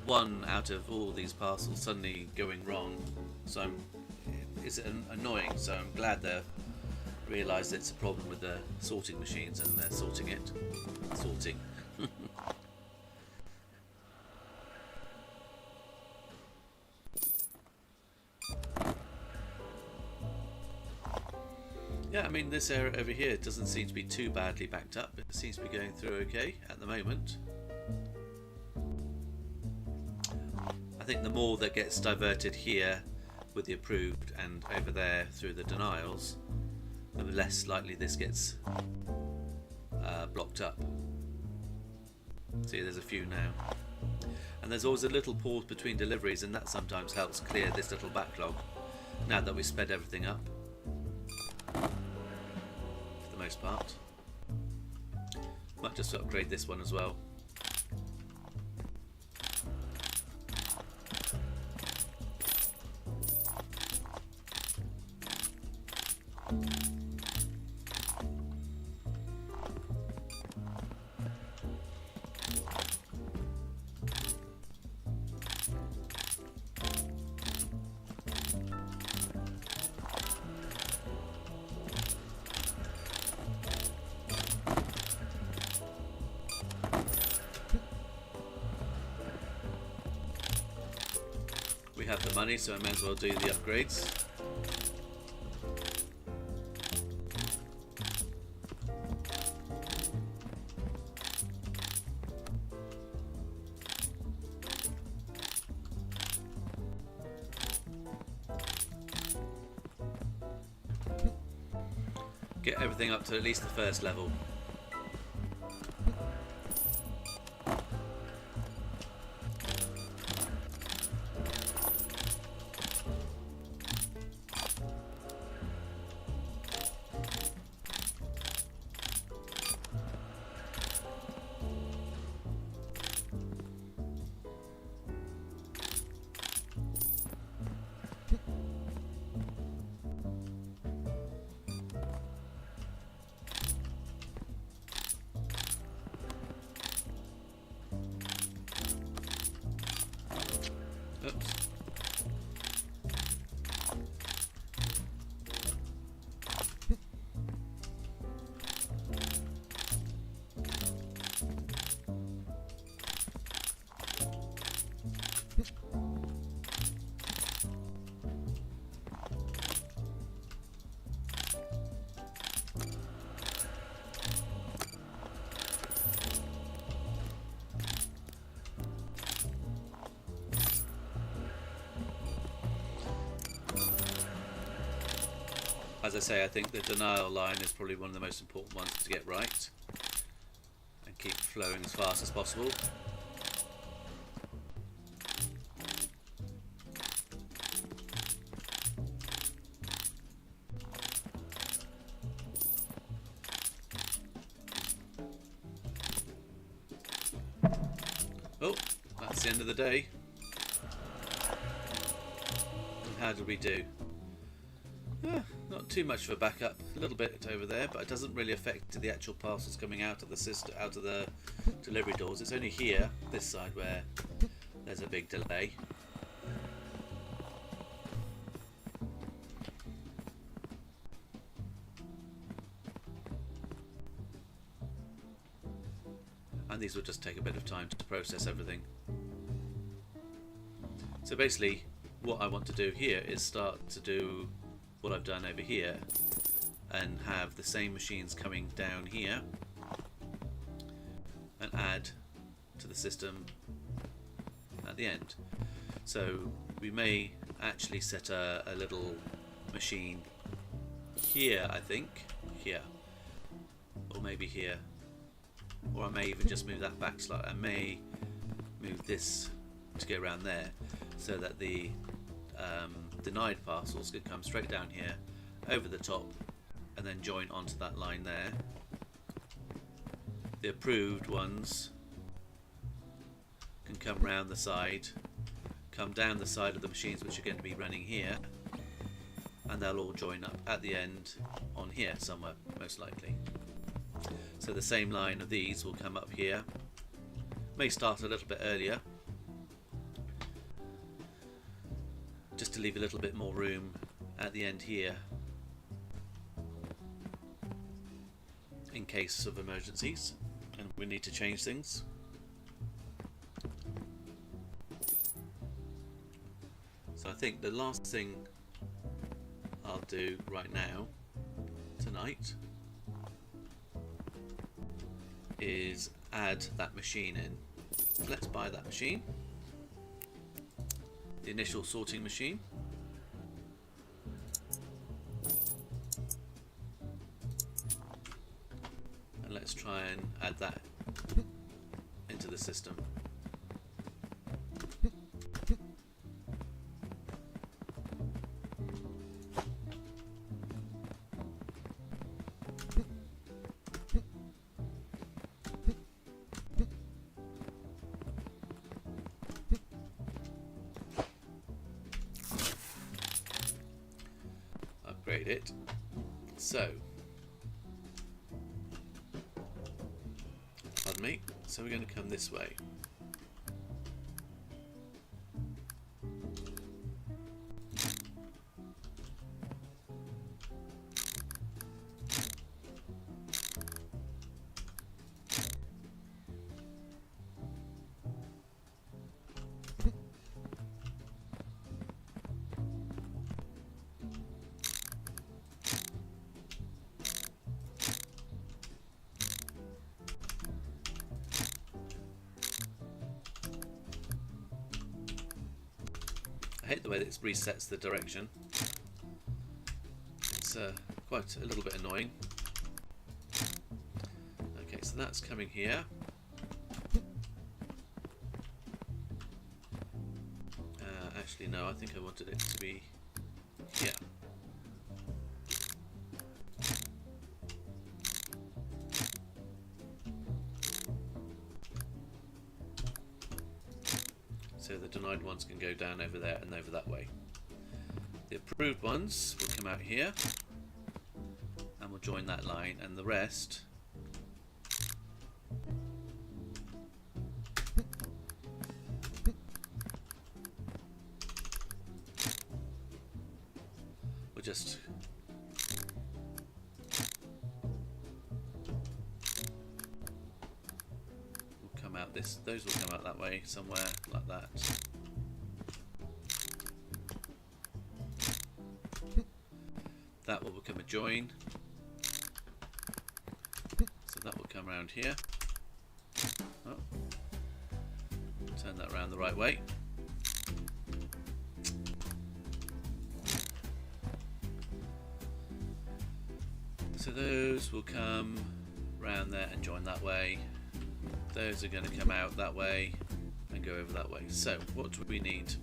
one out of all these parcels suddenly going wrong, so it's annoying. So I'm glad they realised it's a problem with the sorting machines and they're sorting it. Sorting. Yeah, I mean, this area over here doesn't seem to be too badly backed up. It seems to be going through okay at the moment. I think the more that gets diverted here with the approved and over there through the denials, the less likely this gets blocked up. See, there's a few now. And there's always a little pause between deliveries, and that sometimes helps clear this little backlog now that we've sped everything up. For the most part. Might just upgrade this one as well. We have the money, so I may as well do the upgrades. Get everything up to at least the first level. Oops. As I say, I think the denial line is probably one of the most important ones to get right and keep flowing as fast as possible. Oh, that's the end of the day. And how did we do? Not too much of a backup, a little bit over there, but it doesn't really affect the actual parcels coming out of the system, out of the delivery doors. It's only here, this side, where there's a big delay. And these will just take a bit of time to process everything. So basically, what I want to do here is start to do what I've done over here and have the same machines coming down here and add to the system at the end. So we may actually set a little machine here, I think. Here. Or maybe here. Or I may even just move that back slightly. I may move this to go around there so that the denied parcels could come straight down here, over the top, and then join onto that line there. The approved ones can come round the side, come down the side of the machines which are going to be running here, and they'll all join up at the end on here somewhere, most likely. So the same line of these will come up here. May start a little bit earlier, just to leave a little bit more room at the end here in case of emergencies and we need to change things. So I think the last thing I'll do right now, tonight, is add that machine in. Let's buy that machine, the initial sorting machine. And let's try and add that into the system. Upgrade it. So, pardon me, so we're going to come this way. I hate the way that it resets the direction. It's quite a little bit annoying. Okay, so that's coming here. Actually, no, I think I wanted it to be here. So the denied ones can go down over there and over that way. The approved ones will come out here and will join that line, and the rest will just come out this, those will come out that way somewhere like that. That will become a join, so that will come around here. Oh. Turn that around the right way. So those will come round there and join that way. Those are going to come out that way and go over that way. So what do we need?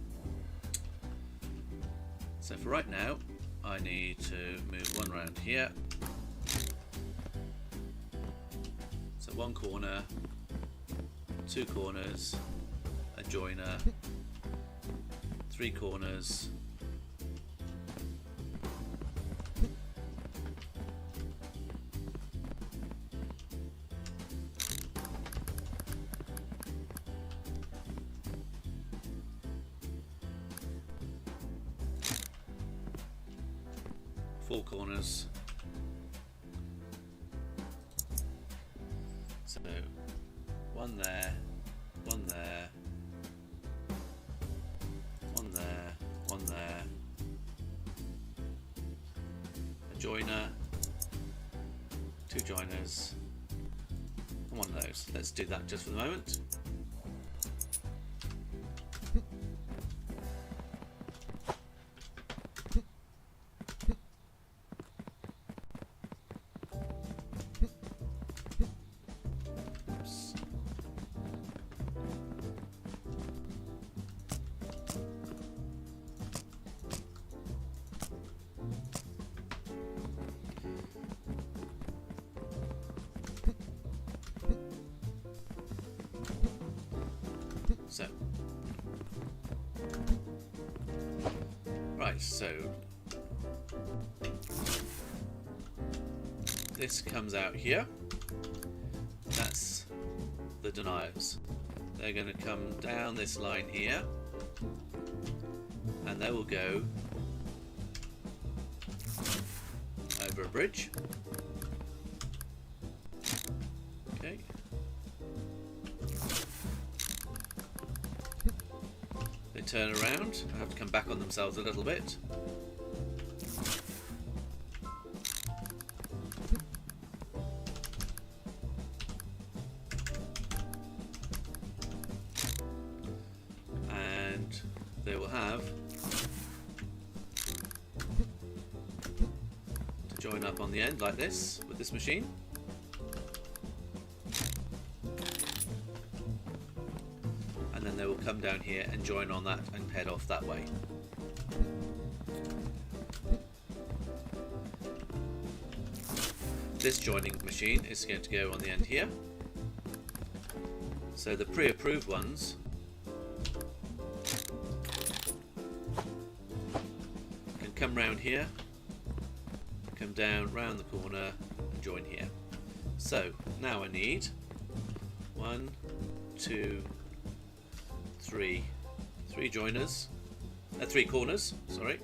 So for right now, I need to move one round here. So one corner, two corners, a joiner, three corners, four corners. So one there, one there, one there, one there, a joiner, two joiners, and one of those. Let's do that just for the moment. Right, so this comes out here. That's the deniers. They're going to come down this line here, and they will go over a bridge. Okay. They turn around. I have to come back on themselves a little bit. And they will have to join up on the end like this with this machine. And then they will come down here and join on that and head off that way. This joining machine is going to go on the end here. So the pre-approved ones can come round here, come down round the corner and join here. So now I need 1, 2, 3 joiners, 3 corners, sorry.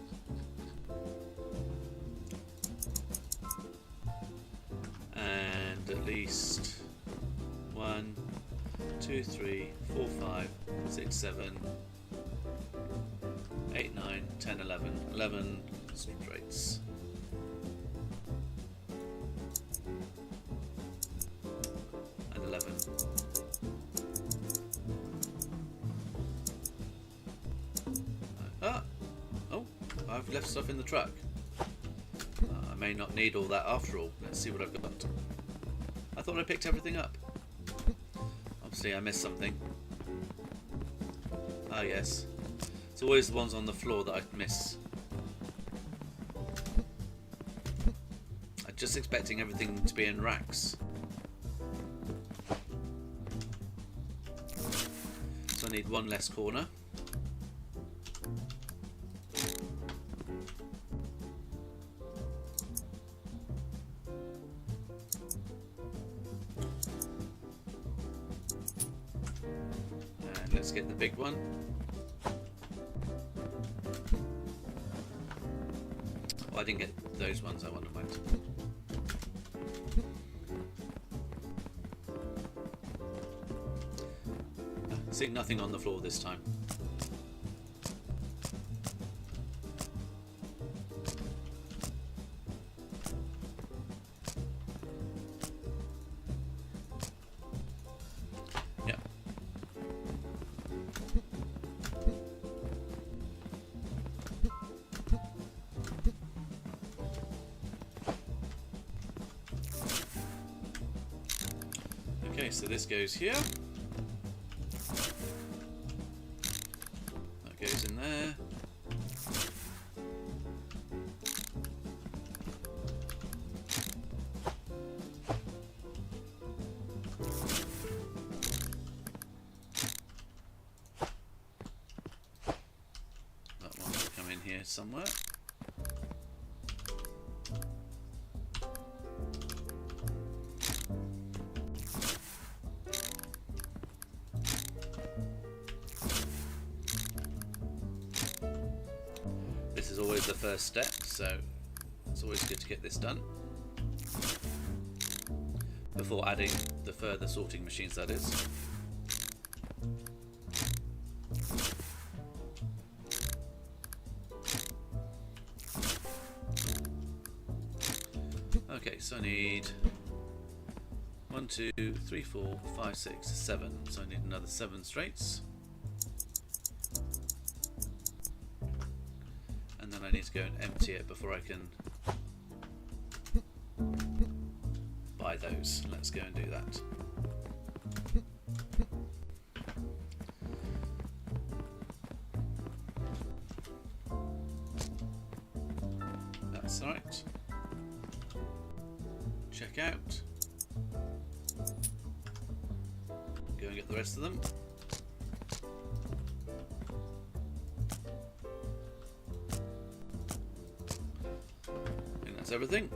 And at least 1, 2, 3, 4, 5, 6, 7, 8, 9, 10, 11 straights. And 11. Oh, I've left stuff in the truck. I may not need all that after all. Let's see what I've got. I thought I picked everything up. Obviously I missed something. Ah yes. It's always the ones on the floor that I miss. I'm just expecting everything to be in racks. So I need 1 less corner. And let's get the big one. Oh, I didn't get those ones, I wonder why. See, nothing on the floor this time. Yeah. Okay, so this goes here. That goes in there. That one will come in here somewhere. This is always the first step, so it's always good to get this done before adding the further sorting machines, that is. Okay, so I need 1, 2, 3, 4, 5, 6, 7. So I need another 7 straights. And then I need to go and empty it before I can buy those. Let's go and do that. That's right. Check out. Go and get the rest of them. everything.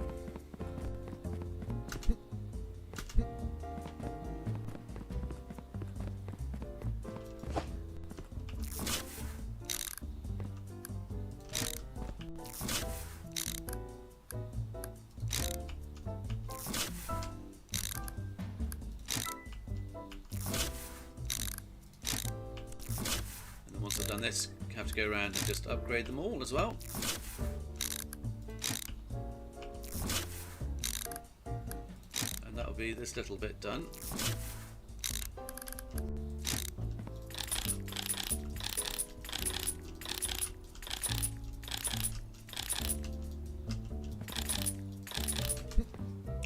Once I've done this, I have to go around and just upgrade them all as well. And that'll be this little bit done.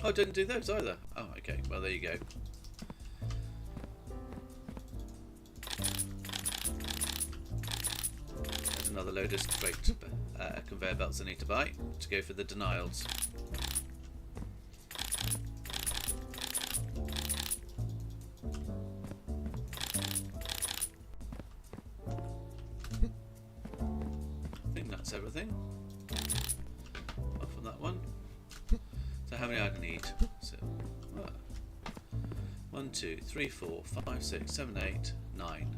Oh, I didn't do those either. Oh, okay. Well, there you go. Another load of straight conveyor belts I need to buy to go for the denials. I think that's everything. Off on that one. So how many I need? So 1, 2, 3, 4, 5, 6, 7, 8, 9.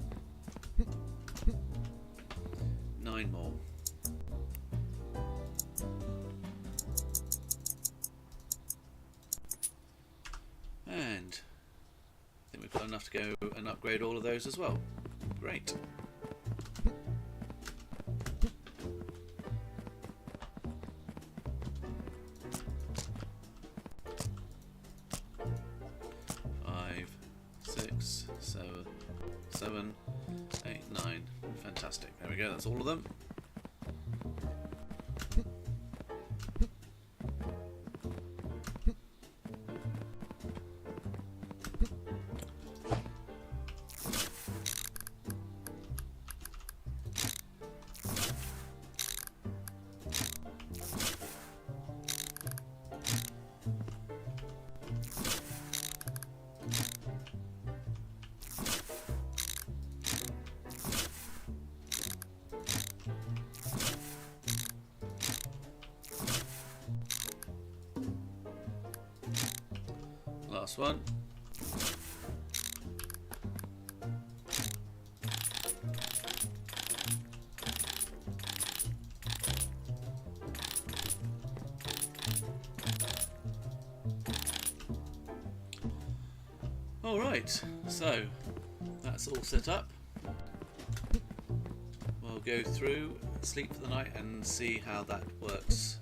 9 more. And I think we've got enough to go and upgrade all of those as well. Great. Five, 6, 7, 8, 9. Fantastic. There we go. That's all of them. Last one. All right, so that's all set up. We'll go through, sleep for the night and see how that works.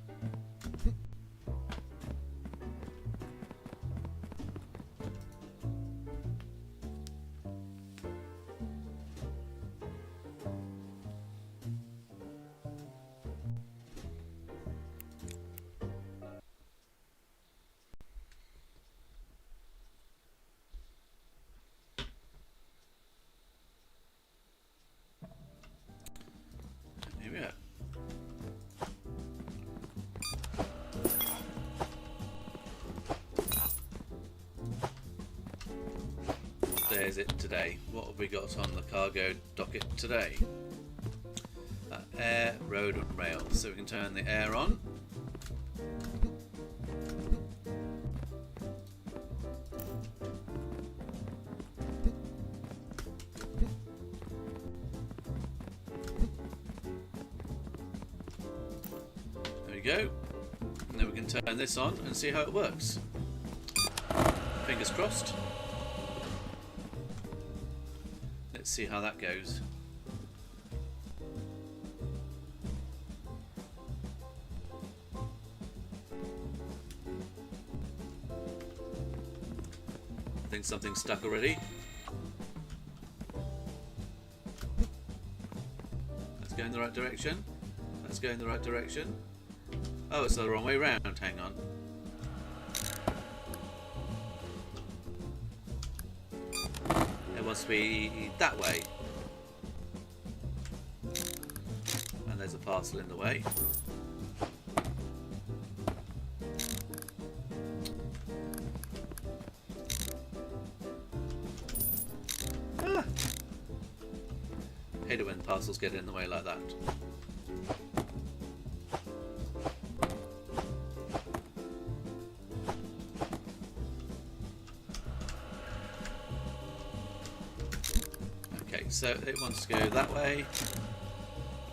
Here we are. What day is it today? What have we got on the cargo docket today? Air, road and rail. So we can turn the air on. Go, and then we can turn this on and see how it works. Fingers crossed. Let's see how that goes. I think something's stuck already. Let's go in the right direction. Let's go in the right direction. Oh, it's the wrong way round. Hang on. It must be that way. And there's a parcel in the way. Ah! Hate it when parcels get in the way like that. so it wants to go that way.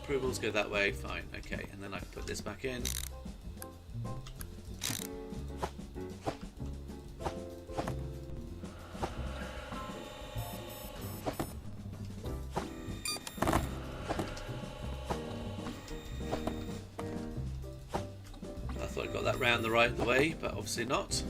Approvals go that way, fine, okay. And then I can put this back in. I thought I got that round the right way, but obviously not.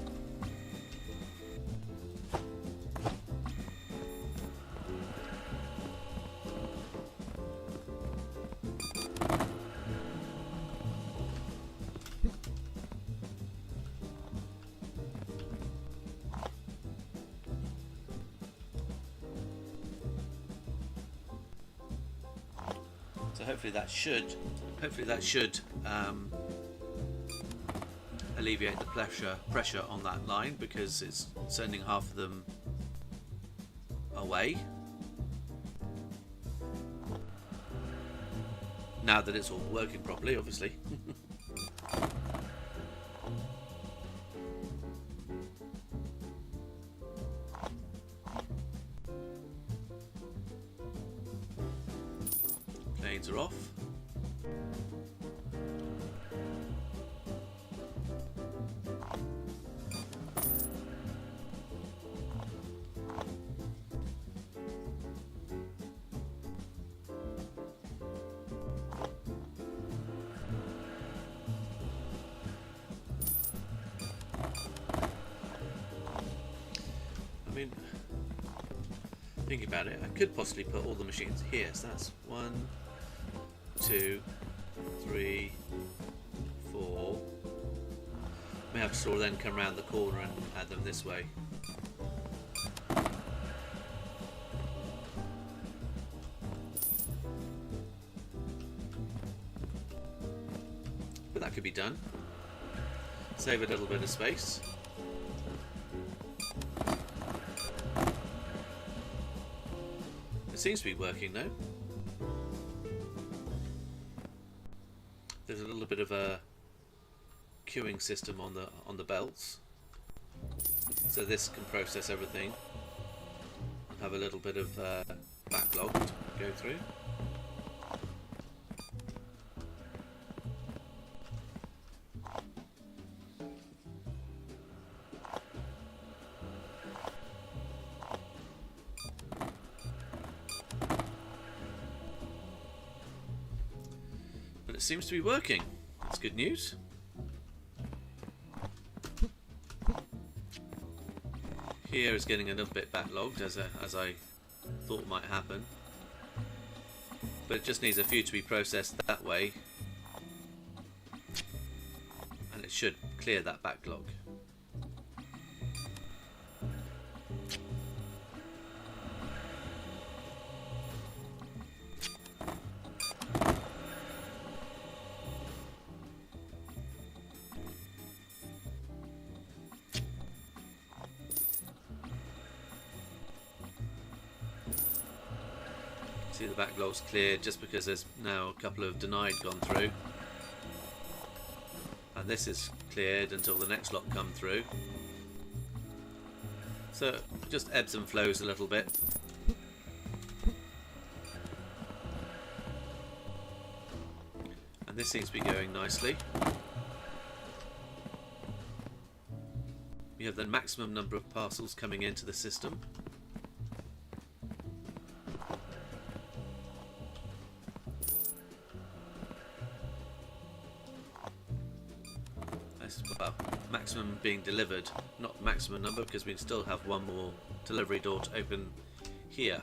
So hopefully that should alleviate the pressure on that line, because it's sending half of them away. Now that it's all working properly, obviously. Planes are off. I mean, think about it, I could possibly put all the machines here, so that's 1, 2, 3, 4. May have to sort of then come around the corner and add them this way. But that could be done. Save a little bit of space. It seems to be working though. There's a little bit of a queuing system on the belts, so this can process everything. Have a little bit of backlog to go through. It seems to be working. That's good news. Here is getting a little bit backlogged, as I thought might happen, but it just needs a few to be processed that way, and it should clear that backlog. See, the backlog's cleared just because there's now a couple of denied gone through, and this is cleared until the next lot come through. So it just ebbs and flows a little bit. And this seems to be going nicely. We have the maximum number of parcels coming into the system. Well, maximum being delivered, not maximum number, because we still have one more delivery door to open here.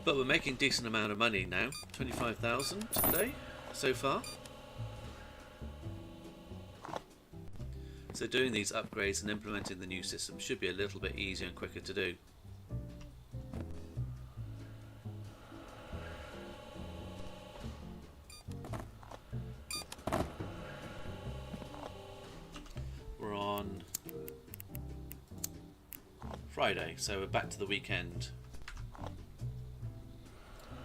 But we're making a decent amount of money now, 25,000 today so far. So doing these upgrades and implementing the new system should be a little bit easier and quicker to do. Friday, so we're back to the weekend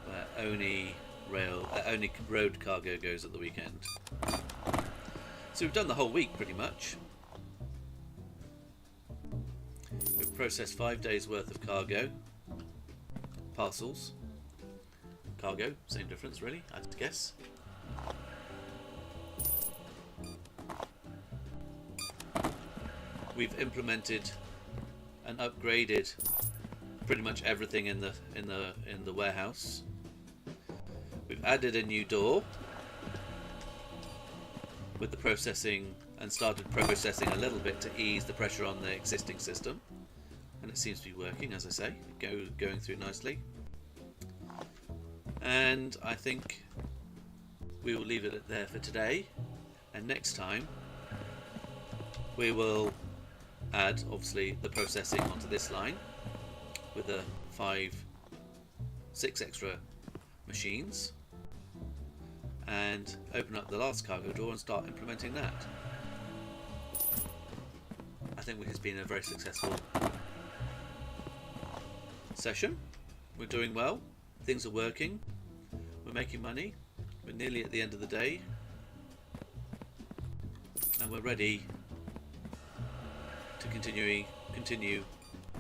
where only road cargo goes at the weekend. So we've done the whole week pretty much. processed 5 days worth of cargo, parcels, cargo, same difference really, I'd guess. We've implemented and upgraded pretty much everything in the warehouse. We've added a new door with the processing and started processing a little bit to ease the pressure on the existing system, and it seems to be working, as I say, going through nicely. And I think we will leave it there for today, and next time we will add obviously the processing onto this line with the 6 extra machines, and open up the last cargo door and start implementing that. I think it's been a very successful session. We're doing well, things are working, we're making money, we're nearly at the end of the day, and we're ready to continue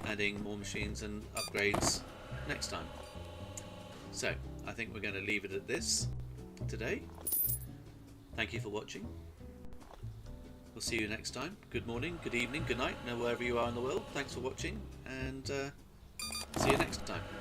adding more machines and upgrades next time. So I think we're going to leave it at this today. Thank you for watching. We'll see you next time. Good morning, good evening, good night, wherever you are in the world. Thanks for watching, and see you next time.